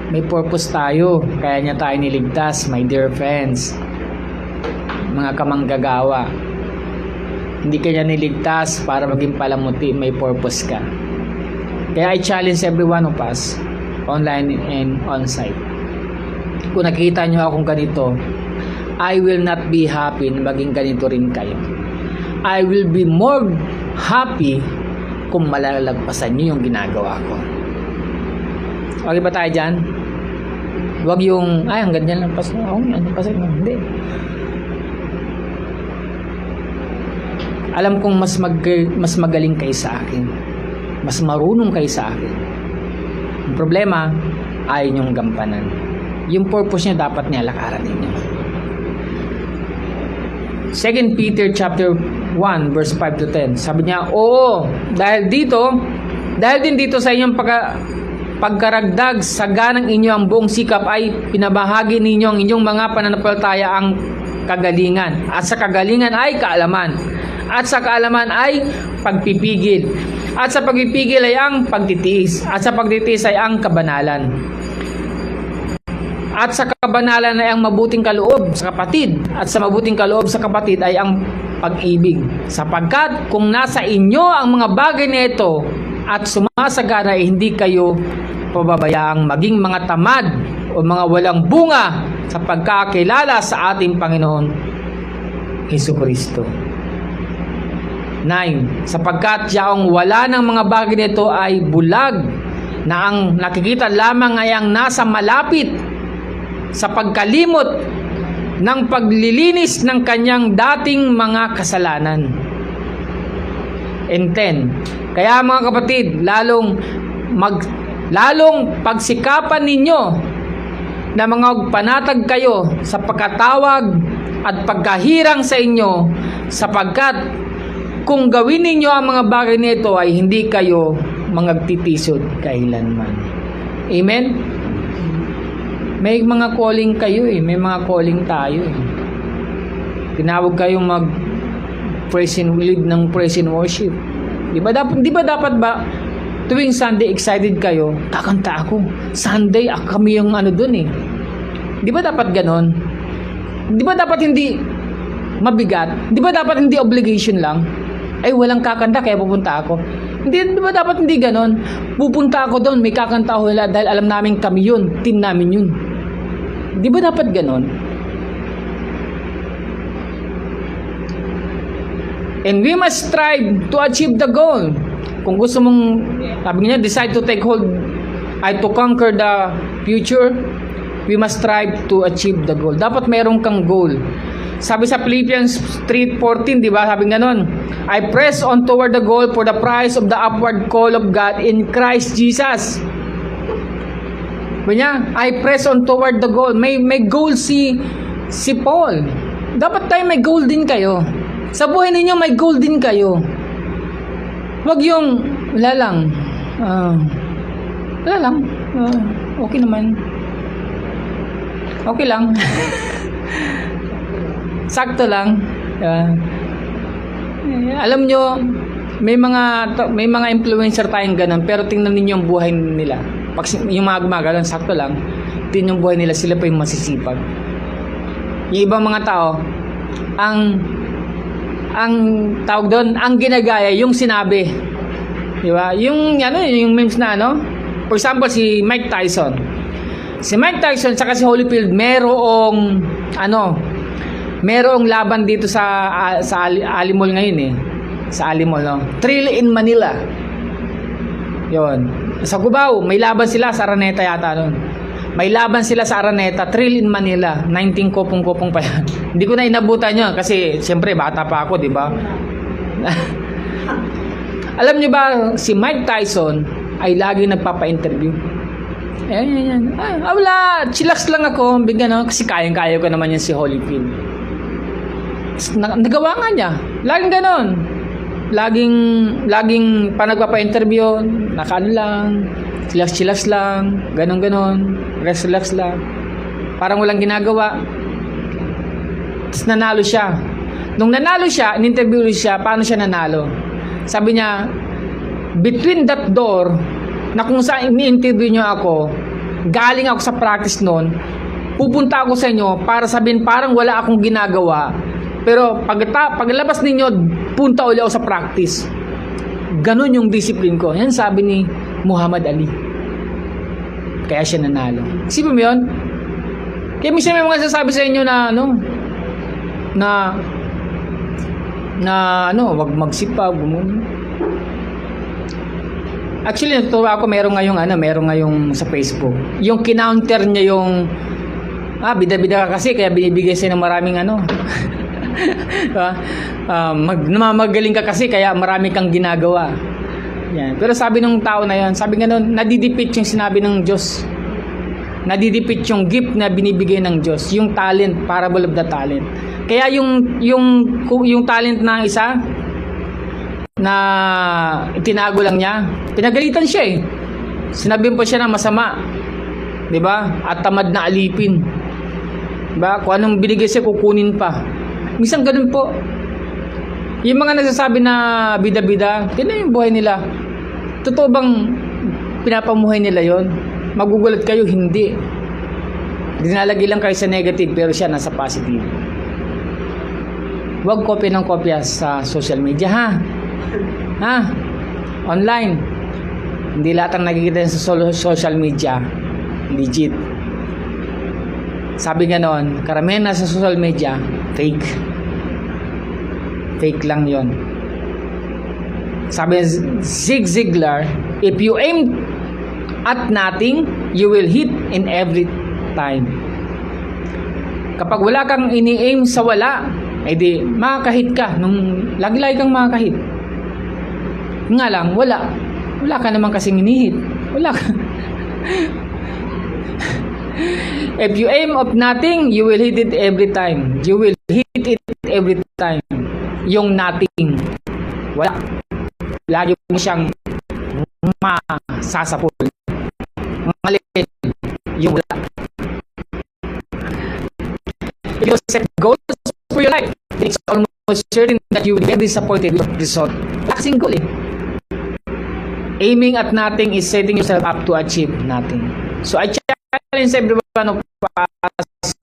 May purpose tayo, kaya niya tayo niligtas, my dear friends. Mga kamanggagawa. Hindi ka niya niligtas para maging palamuti, may purpose ka. Kaya I challenge every one of us, online and on-site. Kung nakita niyo akong ganito, I will not be happy na maging ganito rin kayo. I will be more happy kung malalagpasan niyo yung ginagawa ko. Okay ba tayo dyan? Huwag yung, ang ganyan lang pasan. Hindi. Alam kong mas magaling kayo sa akin. Mas marunong kayo sa akin. Ang problema, ayaw niyong gampanan. Yung purpose niya dapat nilakaran ninyo. 2 Peter chapter 1 verse 5 to 10. Sabi niya, oo, dahil din dito sa inyong pagkaragdag sa ganang inyo ang buong sikap ay pinabahagi ninyo ang inyong mga pananampalataya ang kagalingan. At sa kagalingan ay kaalaman. At sa kaalaman ay pagpipigil. At sa pagpipigil ay ang pagtitiis. At sa pagtitiis ay ang kabanalan. At sa kabanalan ay ang mabuting kaloob sa kapatid. At sa mabuting kaloob sa kapatid ay ang pag-ibig. Sapagkat kung nasa inyo ang mga bagay na ito at sumasagana ay hindi kayo pababayaang maging mga tamad o mga walang bunga sa pagkakilala sa ating Panginoon Hesukristo. 9. Sapagkat yaong wala ng mga bagay nito ay bulag, na ang nakikita lamang ay ang nasa malapit sa pagkalimot ng paglilinis ng kanyang dating mga kasalanan. And 10. Kaya mga kapatid, lalong pagsikapan ninyo na mga panatag kayo sa pagkatawag at pagkahirang sa inyo, sapagkat kung gawin ninyo ang mga bagay nito ay hindi kayo magtitisod kailanman. Amen? May mga calling kayo may mga calling tayo Tinawag kayong praise and lead ng praise and worship. Di ba dapat ba tuwing Sunday excited kayo, kakanta ako. Sunday kami yung doon Di ba dapat ganon? Di ba dapat hindi mabigat? Di ba dapat hindi obligation lang? Ay, walang kakanta kaya pupunta ako. Di ba dapat hindi ganon? Pupunta ako doon, may kakanta ako dahil alam namin kami yun, team namin yun. Di ba dapat ganon? And we must strive to achieve the goal. Kung gusto mong, sabi niya, decide to take hold, to conquer the future, we must strive to achieve the goal. Dapat meron kang goal. Sabi sa Philippians 3:14, di ba? Sabi ganon, I press on toward the goal for the prize of the upward call of God in Christ Jesus. I press on toward the goal. May goal si Paul. Dapat tayo may goal din kayo. Sa buhay ninyo may goal din kayo. Wag yung wala lang. Okay naman. Okay lang. Sakto lang. Alam nyo, may mga influencer tayong ganun, pero tingnan niyo yung buhay nila. Pag yung mga gumagalan, sakto lang. Tingnan yung buhay nila, sila pa yung masisipag. Yung ibang mga tao, ang tawag doon, ang ginagaya, yung sinabi. Di ba? Yung memes na for example, si Mike Tyson. Si Mike Tyson saka si Holyfield, merong laban dito sa Alimol ngayon Sa Alimol, Thrill in Manila. Yon. Sa Cubao, may laban sila sa Araneta yata noon. May laban sila sa Araneta, Thrill in Manila. 19 kopong-kopong pa yan. Hindi ko na inabutan yun kasi siyempre bata pa ako, di ba? Alam niyo ba, si Mike Tyson ay lagi nagpapa-interview. Ayan. Wala, chillax lang ako. Kasi kayang-kaya ko naman yan si Holyfield. Nagawa nga niya. Laging ganon. Laging pa nagpapa-interview, lang, chillax lang, ganon, relax lang. Parang walang ginagawa. Tapos nanalo siya. Nung nanalo siya, in-interview siya, paano siya nanalo? Sabi niya, between that door, na kung saan ini-interview niyo ako, galing ako sa practice noon, pupunta ako sa inyo para sabihin parang wala akong ginagawa. Pero paglabas ninyo, punta ulit ako sa practice. Ganon yung discipline ko. Yan sabi ni Muhammad Ali. Kaya siya nanalo. Isipin mo yun? Kaya minsan may mga sasabi sa inyo na wag magsipag, Actually, natutuwa ako, meron ngayong sa Facebook. Yung kinounter niya yung bida-bida ka kasi kaya binibigay sa'yo ng maraming namamagaling ka kasi kaya marami kang ginagawa. Yan. Pero sabi ng tao na yan, sabi nadidipit yung sinabi ng Diyos. Nadidipit yung gift na binibigay ng Diyos, yung talent, parable of the talent. Kaya yung talent ng isa na itinago lang niya, pinagalitan siya Sinabihan po siya na masama, 'di ba? At tamad na alipin. 'Di ba? Kung anong binigay siya kukunin pa. Minsan ganun po. Yung mga nagsasabi na bida-bida, tingnan yung buhay nila. Totoo bang pinapamuhay nila yon? Magugulat kayo, hindi. Dinalagay lang kayo sa negative pero siya nasa positive. Huwag kopya ng kopya sa social media, ha? Ha? Online. Hindi lahat ang nakikita sa social media legit. Sabi nga noon, karamihan na sa social media fake. Fake lang yon. Sabi ni Zig Ziglar, if you aim at nothing, you will hit in every time. Kapag wala kang ini-aim sa wala, edi makakahit ka. Lagi-lagi kang makakahit. Nga lang, wala. Wala ka naman kasing inihit. Wala ka. If you aim of nothing, you will hit it every time. You will hit it every time. Yung nothing. Wala. Lagi mo siyang masasapul. Mali. Yung wala. If you set goals for your life, it's almost certain that you will get disappointed with the result. Laksing goal eh. Aiming at nothing is setting yourself up to achieve nothing. So I challenge everyone of us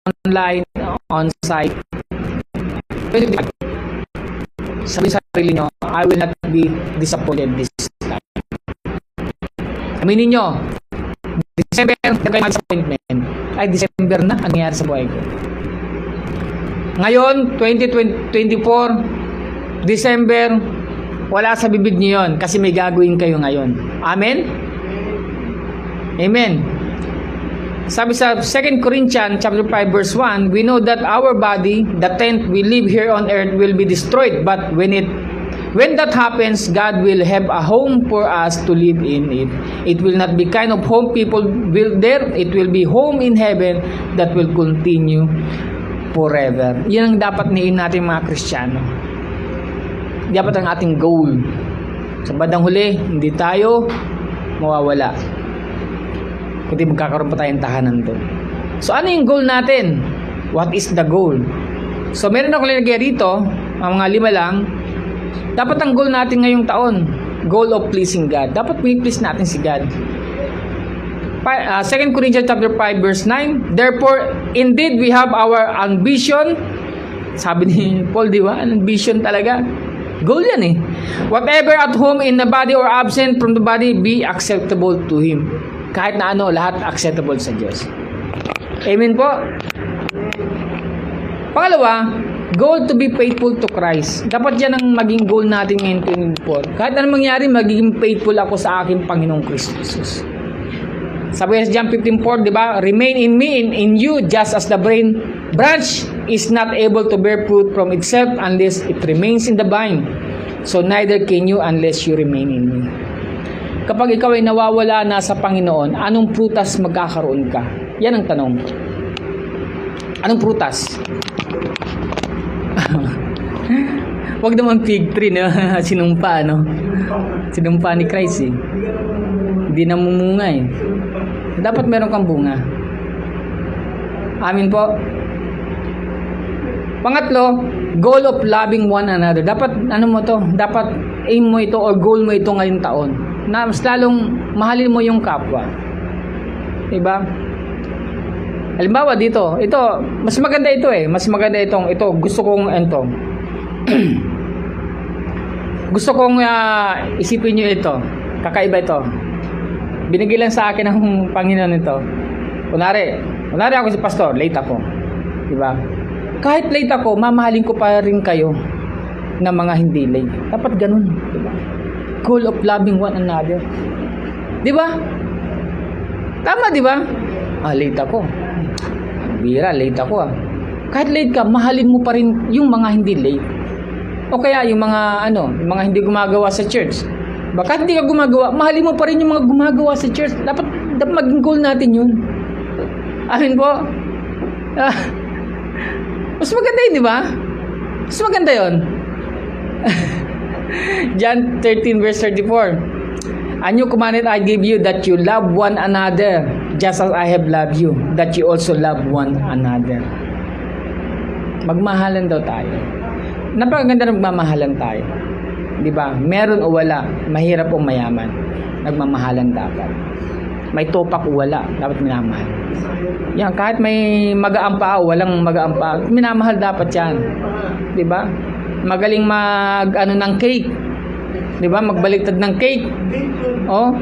online, on-site. Sabi sa sarili nyo, I will not be disappointed this time. Aminin nyo, December, kayo disappointment. Ay, December na, ang nangyari sa buhay ko. Ngayon, 2024, December, wala sa bibig niyo yun kasi may gagawin kayo ngayon. Amen? Amen. Sabi sa 2 Corinthians chapter 5 verse 1, we know that our body, the tent we live here on earth, will be destroyed, but when that happens, God will have a home for us to live in it. It will not be kind of home people build there. It will be home in heaven that will continue forever. Yan ang dapat niin natin mga Kristiyano. Dapat ang ating goal. Sa bandang huli, hindi tayo mawawala. Kundi magkakaroon pa tayong tahanan doon. So ano yung goal natin? What is the goal? So meron ako linagay rito, mga 5 lang. Dapat ang goal natin ngayong taon, goal of pleasing God. Dapat please natin si God. 2 Corinthians chapter 5 verse 9, therefore indeed we have our ambition. Sabi ni Paul, di ba? Ambition talaga. Goal yan eh. Whatever at home in the body or absent from the body, be acceptable to Him. Kahit na ano, lahat acceptable sa Diyos. Amen po. Pangalawa, goal to be faithful to Christ. Dapat yan ang maging goal natin ngayon 2024. Kahit anong mangyari, magiging faithful ako sa aking Panginoong Kristo Jesus. Sabi sa John 15:4, di ba? Remain in me and in you, just as the branch is not able to bear fruit from itself unless it remains in the vine. So neither can you unless you remain in me. Kapag ikaw ay nawawala na sa Panginoon, anong prutas magkakaroon ka? Yan ang tanong. Anong prutas? Wag naman fig tree na sinumpa, no? Sinumpa ni Christ eh. Hindi namumunga eh. Dapat meron kang bunga. Amin po. Pangatlo, goal of loving one another. Dapat, ano mo to? Dapat aim mo ito or goal mo ito ngayong taon. Na mas lalong mahalin mo yung kapwa. Diba? Halimbawa dito, ito, mas maganda ito eh. Mas maganda ito. Gusto kong ito. Gusto kong isipin nyo ito. Kakaiba ito. Binigay lang sa akin ng Panginoon ito. Kunwari ako si pastor, late ako. Diba? Kahit late ako, mamahalin ko pa rin kayo na mga hindi late. Dapat ganun. Diba? Goal of loving one another. Diba? Tama, diba? Late ako. Bira, late ako Kahit late ka, mahalin mo pa rin yung mga hindi late. O kaya yung mga yung mga hindi gumagawa sa church. Baka hindi ka gumagawa, mahalin mo pa rin yung mga gumagawa sa church. Dapat maging goal natin yun. Amin po. Mas maganda yun, di ba? Mas maganda yun. John 13 verse 34. A new commandment I give you, that you love one another, just as I have loved you, that you also love one another. Magmahalan daw tayo. Napakaganda ng magmamahalan tayo. Di ba? Meron o wala, mahirap o mayaman, nagmamahalan dapat. May topak o wala, dapat minamahal. Yan, kahit may magaang pa o walang magaang pa, minamahal dapat yan. 'Di ba? Magaling ng cake. 'Di ba? Magbaliktad ng cake. Oh.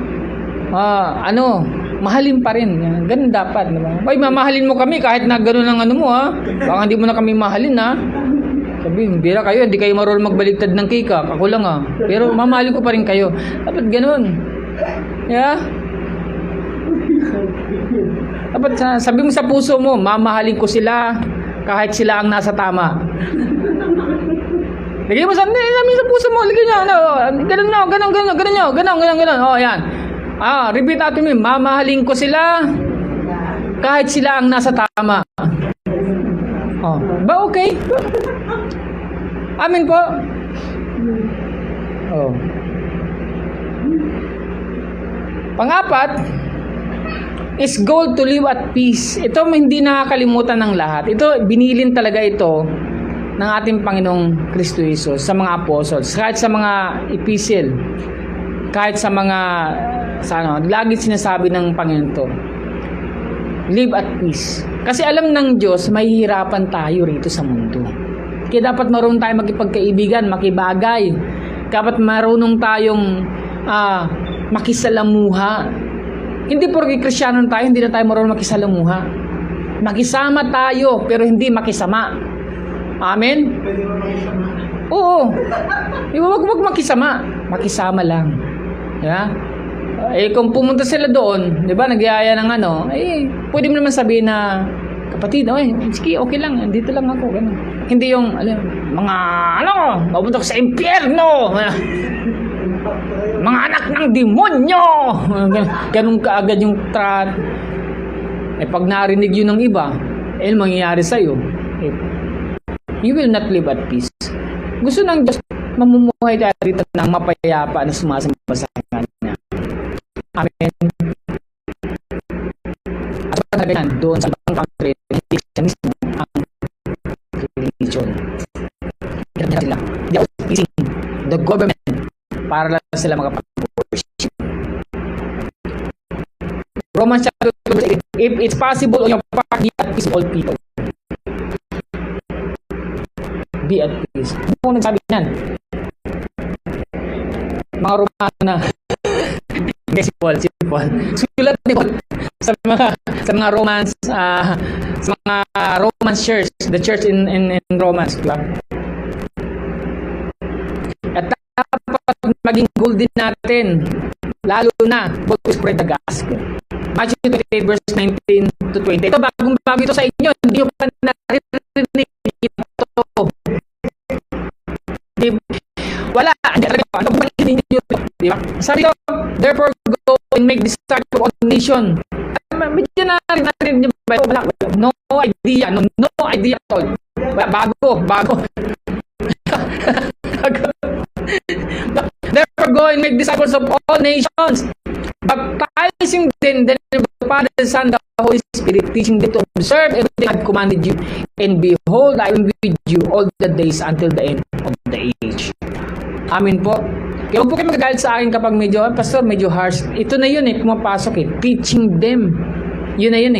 Mahalin pa rin. Yan. Ganun dapat, 'di ba? Ay, mamahalin mo kami kahit na ganun ang ano mo, ha. Baka hindi mo na kami mahalin, ha. Sabi, bira kayo, hindi kayo marunong magbaligtad ng cake, ha. Ako lang, ha. Pero mamahalin ko pa rin kayo. Dapat ganun. Yeah? Dapat sabi mo sa puso mo, mamahalin ko sila kahit sila ang nasa tama. Lagyan mo sa puso mo, lagyan nyo, ganun. Oh, yan. Repeat after me, mamahalin ko sila kahit sila ang nasa tama. Oh, ba okay? Amin po. Oh. Pang-apat is goal to live at peace. Ito hindi nakakalimutan ng lahat. Ito, binilin talaga ito ng ating Panginoong Kristo Jesus sa mga apostles, kahit sa mga epistle, kahit sa mga lagi sinasabi ng Panginoon to. Live at peace. Kasi alam ng Diyos, mahihirapan tayo rito sa mundo. Kaya dapat marunong tayo makipagkaibigan, makibagay. Dapat marunong tayong makisalamuha. Hindi porke Kristiyano tayo, hindi na tayo marunong makisalamuha. Makisama tayo, pero hindi makisama. Amen? Oo. Huwag makisama. Makisama lang. Yeah? Kung pumunta sila doon, di ba, nagyaya ng pwede mo naman sabihin na, kapatid, sige, okay lang, dito lang ako, ganun. Hindi yung, mapunta ko sa impyerno, mga anak ng demonyo, ganun kaagad yung trat. Pag narinig yun ng iba, mangyayari sa'yo. You will not live at peace. Gusto ng Diyos, mamumuhay tayo rito ng mapayapa na sumasamba sa Kanya. Amen. At talaga yan, doon sa ibang country, hindi siya mismo ang religion. Kaya sila, they are using the government para lang sila makapag-worship. Romans chapter 2, if it's possible on your part, be at peace with all people. Be at peace. Ano kung nagsabi yan? Mga Romano na. Si Paul. Sulat ni Paul sa mga Romans, sa mga Roman church, the church in Romans, diba? At dapat maging goal din natin, lalo na, to spread the gospel. Matthew 28 verse 19 to 20. Ito, bagong-bago ito sa inyo. Hindi nyo pa narinig ito. Wala. Ano pa ninyo? Diba? Sabi ko, therefore, go and make disciples of all nations. Medyo narinig nyo ba? Wala. No idea. No idea at all. Bago. Therefore, go and make disciples of all nations. Baptizing them in the Father, the Son, the Holy Spirit, teaching them to observe everything I have commanded you. And behold, I am with you all the days until the end of the age. Amen po. Kaya huwag po kayo magagalit sa akin kapag Pastor, medyo harsh. Ito na yun pumapasok Teaching them. Yun na yun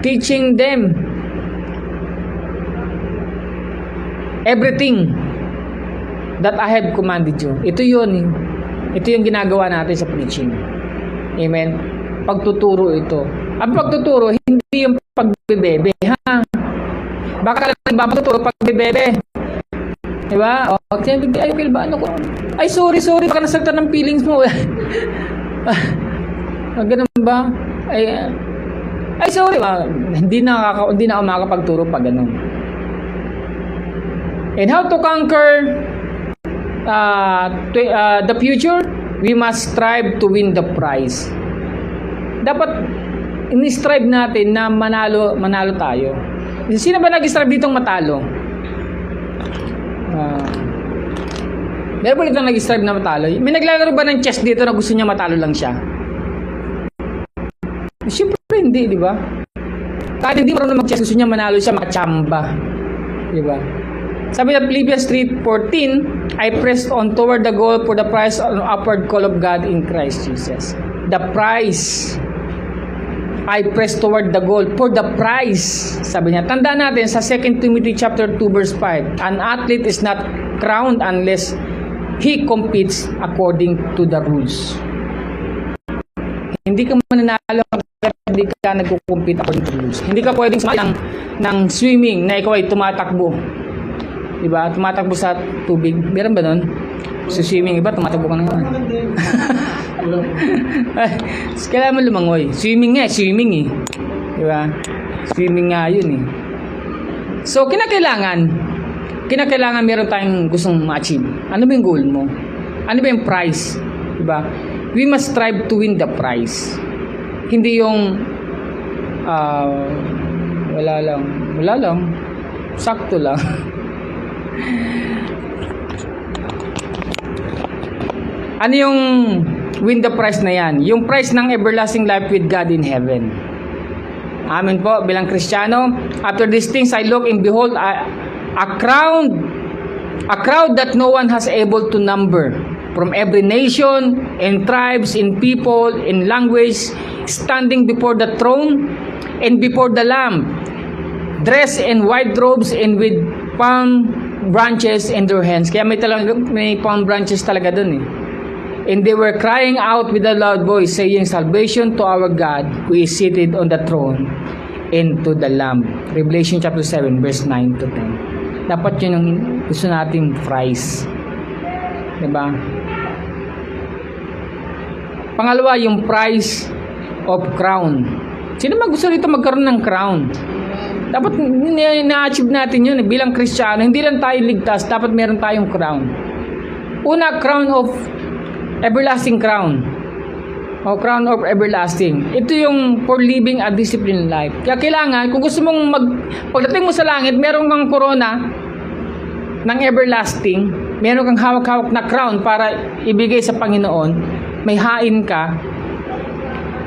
Teaching them. Everything that I have commanded you. Ito yun Ito yung ginagawa natin sa preaching. Amen? Pagtuturo ito. Ang pagtuturo, hindi yung pagbebebe, ha? Baka lang nagpapatuturo pagbebebe. Diba? Ay, feel ba? Ay, sorry. Baka nasagta ng feelings mo. Ganun ba? Ay, sorry. Hindi na ako makakapagturo pag ganun. And how to conquer the future? We must strive to win the prize. Dapat ini-strive natin na manalo tayo. Sino ba nag-strive ditong matalo? Meron ba ditong nag-strive na matalo? May naglalaro ba ng chess dito na gusto niya matalo lang siya? Siyempre hindi, di ba? Kahit hindi marunong mag-chess, gusto niya manalo siya, makachamba. Di ba? Sabi ng Philippians 3:14, I pressed on toward the goal for the prize of the upward call of God in Christ Jesus. the prize. I press toward the goal for the prize. Sabi niya, tandaan natin sa 2 Timothy chapter 2 verse 5, an athlete is not crowned unless he competes according to the rules. Hindi ka mananalo kapag hindi ka nagko-compete according to the rules. Hindi ka pwedeng sumali ng swimming na ikaw ay tumatakbo. Diba? Tumatakbo sa tubig. Meron ba nun? Sa swimming, iba tumatakbo ka na naman. Kailangan mo lumangoy. Swimming nga, swimming eh. Diba? Swimming nga yun eh. So, kinakailangan meron tayong gustong ma-achieve. Ano ba yung goal mo? Ano ba yung prize? Diba? We must strive to win the prize. Hindi yung wala lang. Sakto lang. Ano yung win the prize na yan? Yung prize ng everlasting life with God in heaven. Amen po, bilang Kristiyano. After these things I look and behold a crowd that no one has able to number, from every nation and tribes and people and language, standing before the throne and before the Lamb, dressed in white robes and with palm branches in their hands. Kaya may palm branches talaga dun eh. And they were crying out with a loud voice, saying, salvation to our God who is seated on the throne and to the Lamb. Revelation chapter 7 verse 9 to 10. Dapat yun yung gusto nating prize. Diba? Pangalawa, yung prize of crown. Sino ba gusto dito magkaroon ng crown? Dapat na-achieve natin yun bilang Kristiyano. Hindi lang tayo ligtas, dapat meron tayong crown. Una, crown of everlasting crown. O crown of everlasting. Ito yung for living a disciplined life. Kaya kailangan, kung gusto mong pagdating mo sa langit, meron kang corona ng everlasting, meron kang hawak-hawak na crown para ibigay sa Panginoon, may hain ka,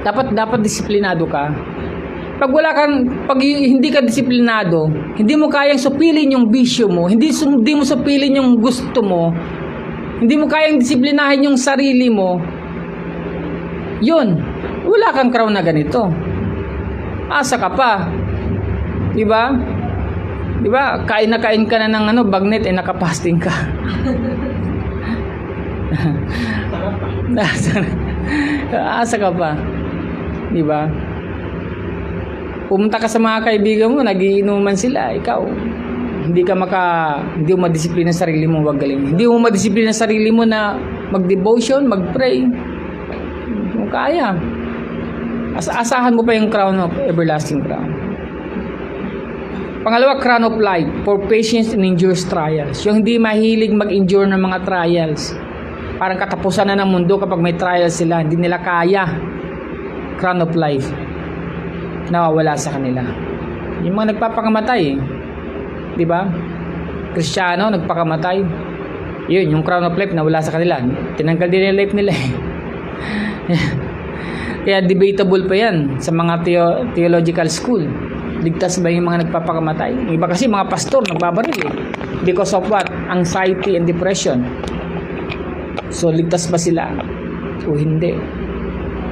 dapat disiplinado ka. Pag hindi ka disiplinado, hindi mo kayang supilin yung bisyo mo, hindi mo supilin yung gusto mo, hindi mo kayang disiplinahin yung sarili mo, yun, wala kang crown na ganito. Asa ka pa. Diba? Diba? Kain na kain ka na ng bagnet, nakapasting ka. Asa ka pa. Diba? Pumunta ka sa mga kaibigan mo, nagiinuman sila, ikaw hindi mo madisiplina sa sarili mo, wag galing. Hindi mo madisiplina sa sarili mo na mag-devotion, mag-pray. Kung kaya. Asahan mo pa yung crown of everlasting crown. Pangalawa, crown of life for patience and endures trials. Yung hindi mahilig mag-endure ng mga trials. Parang katapusan na ng mundo kapag may trials sila. Hindi nila kaya. Crown of life. Nawawala sa kanila. Yung mga nagpapakamatay eh. Diba? Kristiyano, nagpakamatay. Yun, yung crown of life na wala sa kanila. Tinanggal din yung life nila eh. Kaya debatable pa yan sa mga theological school. Ligtas ba yung mga nagpapakamatay? Iba kasi mga pastor nagbabaril eh. Because of what? Anxiety and depression. So, ligtas ba sila? O hindi?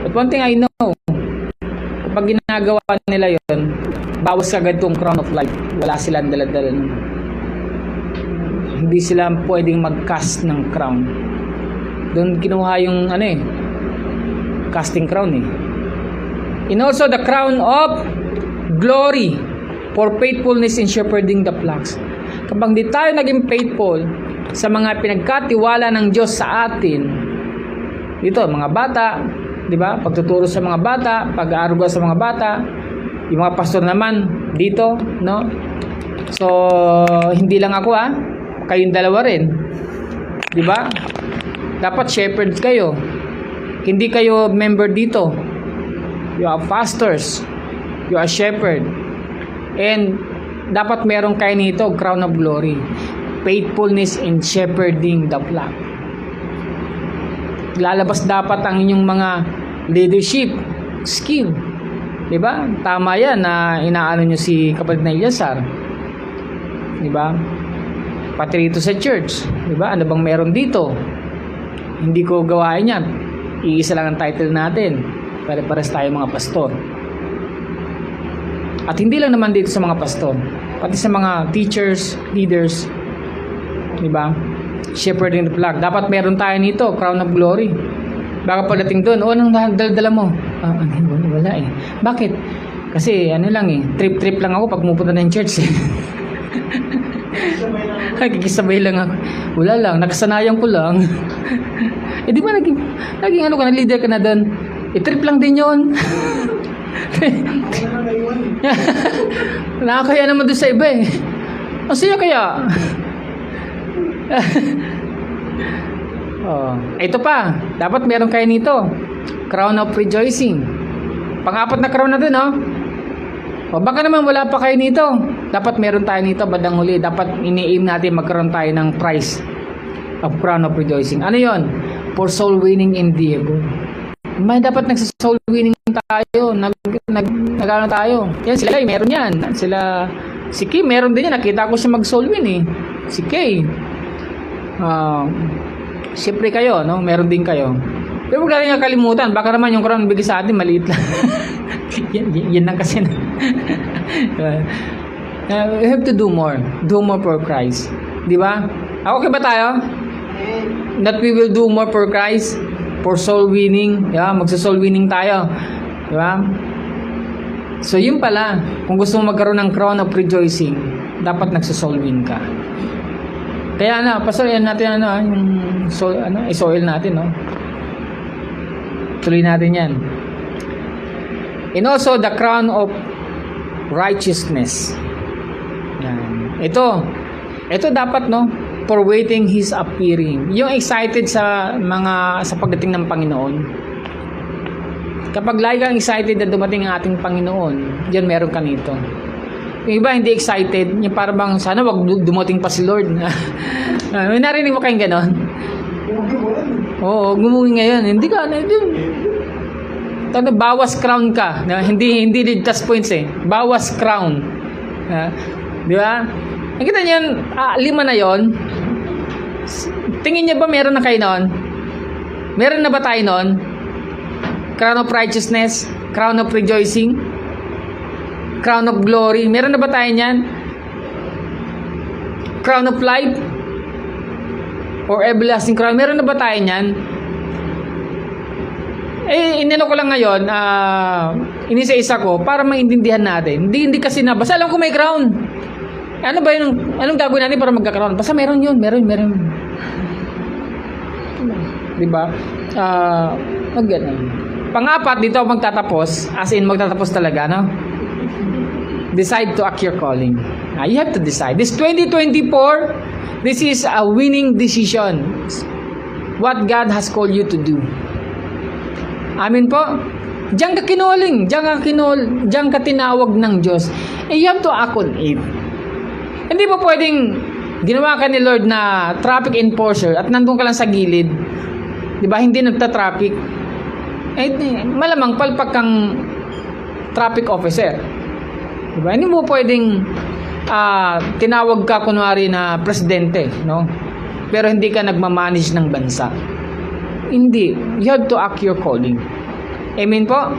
But one thing I know, kapag ginagawa nila yon, bawas agad itong crown of life. Wala silang dala-dala. Hindi sila pwedeng mag-cast ng crown. Doon kinuha yung casting crown eh. And also the crown of glory for faithfulness in shepherding the flocks. Kapag di tayo naging faithful sa mga pinagkatiwala ng Diyos sa atin, dito, mga bata, di ba? Pagtuturo sa mga bata, pag-aaruga sa mga bata, yung mga pastor naman dito, no? So, hindi lang ako kayong dalawa rin. Di ba? Dapat shepherd kayo. Hindi kayo member dito. You are pastors. You are shepherd. And dapat meron kayo nito, crown of glory. Faithfulness in shepherding the flock. Lalabas dapat ang inyong mga leadership skill. Diba? Tama yan na inaano nyo si kapatid na Eliasar. Diba? Pati rito sa church. Diba? Ano bang meron dito? Hindi ko gawain yan. iisa lang ang title natin. Pare-pares tayo mga pastor. At hindi lang naman dito sa mga pastor, pati sa mga teachers, leaders, di ba? Shepherd in the flock. Dapat meron tayo nito, crown of glory. Baka pagdating doon, anong dala mo? Wala eh. Bakit? Kasi ano lang eh, trip-trip lang ako pag pupunta ng church eh. Kikisabay lang ako. Wala lang, nakasanayan ko lang. Eh di ba naging ano ka na, leader ka na doon? Trip lang din yun. Nakakaya naman doon sa iba eh. Ang saya kaya. Ito pa, dapat meron kayo nito. Crown of rejoicing. Pang-apat na crown na dun, baka naman wala pa kayo nito. Dapat meron tayo nito bandang huli. Dapat ini-aim natin magkaroon tayo ng prize of crown of rejoicing. Ano yon? For soul winning endeavor. May dapat nagsa-soul winning tayo. Nag-ano tayo. Yan, sila meron yan. Si Kay, meron din yan. Nakita ko siya mag-soul win eh. Si Kay. Siyempre kayo, no? Meron din kayo. Pero huwag natin kalimutan. Baka naman yung crown bigay sa atin, maliit lang. yan lang kasi. We have to do more. Do more for Christ. Di ba? Okay ba tayo? That we will do more for Christ. For soul winning. Yeah, magsa-soul winning tayo. Di ba? So yun pala. Kung gusto mo magkaroon ng crown of rejoicing, dapat nagsa-soul win ka. Kaya pasoyan natin yung soil natin, no? Tuloy natin yan. And also the crown of righteousness. Yan. Ito dapat, no? For waiting His appearing. Yung excited sa pagdating ng Panginoon. Kapag lagi kang excited na dumating ang ating Panginoon, yan meron ka nito. Yung iba hindi excited, yung parang sana wag dumating pa si Lord. May narinig mo kayong ganon? Oo, gumuwi ngayon. Hindi ka, bawas crown ka. Hindi ligtas points eh. Bawas crown. Di ba? Nakita niyo 5 na yon. Tingin niyo ba meron na kayo noon? Meron na ba tayo noon? Crown of righteousness, crown of rejoicing, crown of glory. Meron na ba tayo niyan? Crown of life or everlasting crown. Meron na ba tayo niyan? Inano ko lang ngayon, inisa-isa ko para maintindihan natin. Hindi kasi basta alam ko may crown. Ano ba yung, anong gagawin natin para magkakaroon? Basta meron yun, meron. Diba? Pang-apat, dito ako magtatapos. As in, magtatapos talaga, no? Decide to act your calling. You have to decide. This 2024, this is a winning decision. What God has called you to do. Amin po? Diyan ka kinuling. Diyan ka tinawag ng Diyos. You have to act on it. Hindi po pwedeng ginawa ka ni Lord na traffic enforcer at nandun ka lang sa gilid. Diba? Hindi nagta-traffic. Malamang palpak kang traffic officer. Diba? Hindi mo pwedeng tinawag ka kunwari na presidente, no? Pero hindi ka nagmamanage ng bansa. Hindi. You have to act your calling. Amen po?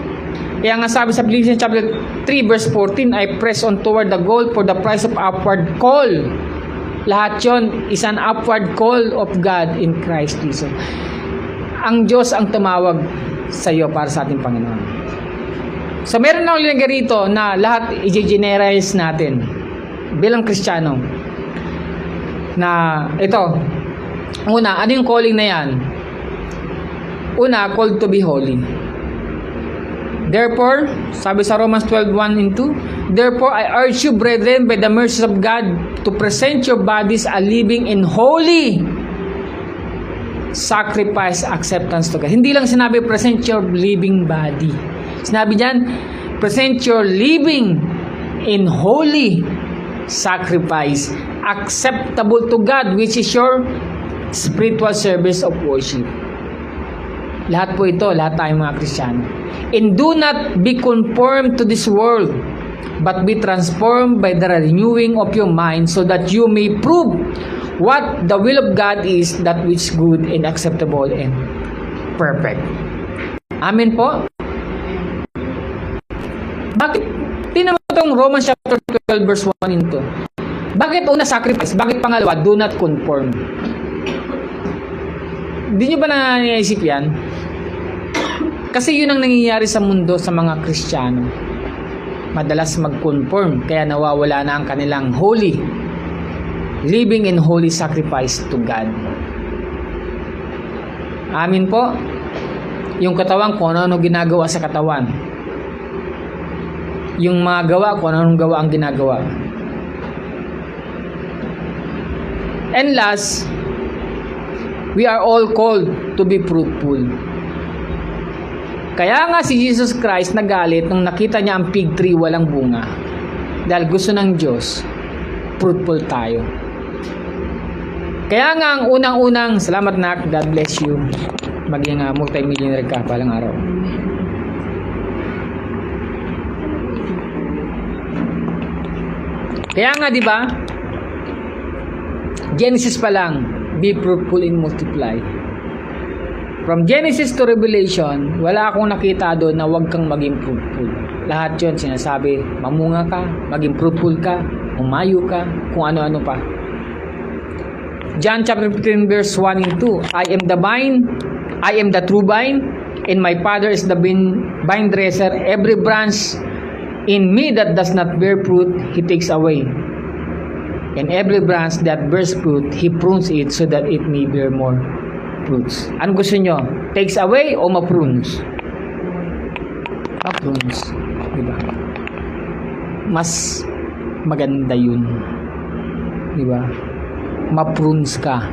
Kaya nga sabi sa Philippians chapter 3 verse 14, I press on toward the goal for the prize of upward call. Lahat yon is an upward call of God in Christ Jesus. Ang Diyos ang tumawag sa iyo para sa ating Panginoon. So meron na ulit rito na lahat i-generalize natin bilang Kristiyano. Na ito, una, ano yung calling na yan? Una, called to be holy. Therefore, sabi sa Romans 12:1 and 2, therefore I urge you, brethren, by the mercies of God, to present your bodies a living and holy sacrifice, acceptance to God. Hindi lang sinabi, present your living body. Sinabi diyan, present your living in holy sacrifice, acceptable to God, which is your spiritual service of worship. Lahat po ito, lahat tayong mga Kristiyano. And do not be conformed to this world, but be transformed by the renewing of your mind, so that you may prove what the will of God is, that which is good and acceptable and perfect. Amen po? Bakit? Tingnan mo itong Romans chapter 12 verse 1 and 2. Bakit una sacrifice? Bakit pangalawa, do not conform? Hindi nyo ba naisip yan? Kasi yun ang nangyayari sa mundo sa mga Kristiyano. Madalas mag-conform, kaya nawawala na ang kanilang holy, living in holy sacrifice to God. Amin po? Yung katawan, kung ano ginagawa sa katawan. Yung mga gawa, kung anong gawa ang ginagawa. And last, we are all called to be fruitful. Kaya nga si Jesus Christ nagalit nung nakita niya ang fig tree walang bunga. Dahil gusto ng Diyos, fruitful tayo. Kaya nga ang unang-unang, salamat nak, God bless you. Maging multi-millionaire ka palang araw. Kaya nga, di ba? Genesis pa lang, be fruitful and multiply. From Genesis to Revelation, wala akong nakita doon na huwag kang maging fruitful. Lahat yun sinasabi, mamunga ka, maging fruitful ka, umayo ka, kung ano-ano pa. John chapter 15 verse 1 and 2, I am the vine, I am the true vine, and my Father is the vine dresser. Every branch in me that does not bear fruit, He takes away. And every branch that bears fruit, He prunes it so that it may bear more fruits. Ano gusto nyo? Takes away o ma-prunes? Ma-prunes. Diba? Mas maganda yun. Diba? Ma-prunes ka.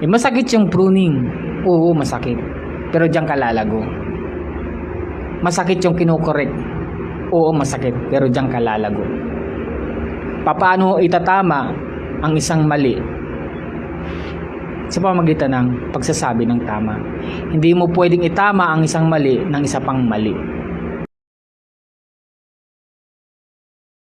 Masakit yung pruning. Oo, masakit. Pero diyan ka lalago. Masakit yung kinokorek. Oo, masakit. Pero diyan ka lalago. Paano itatama ang isang mali? Sa pamamagitan ng pagsasabi ng tama. Hindi mo pwedeng itama ang isang mali ng isa pang mali.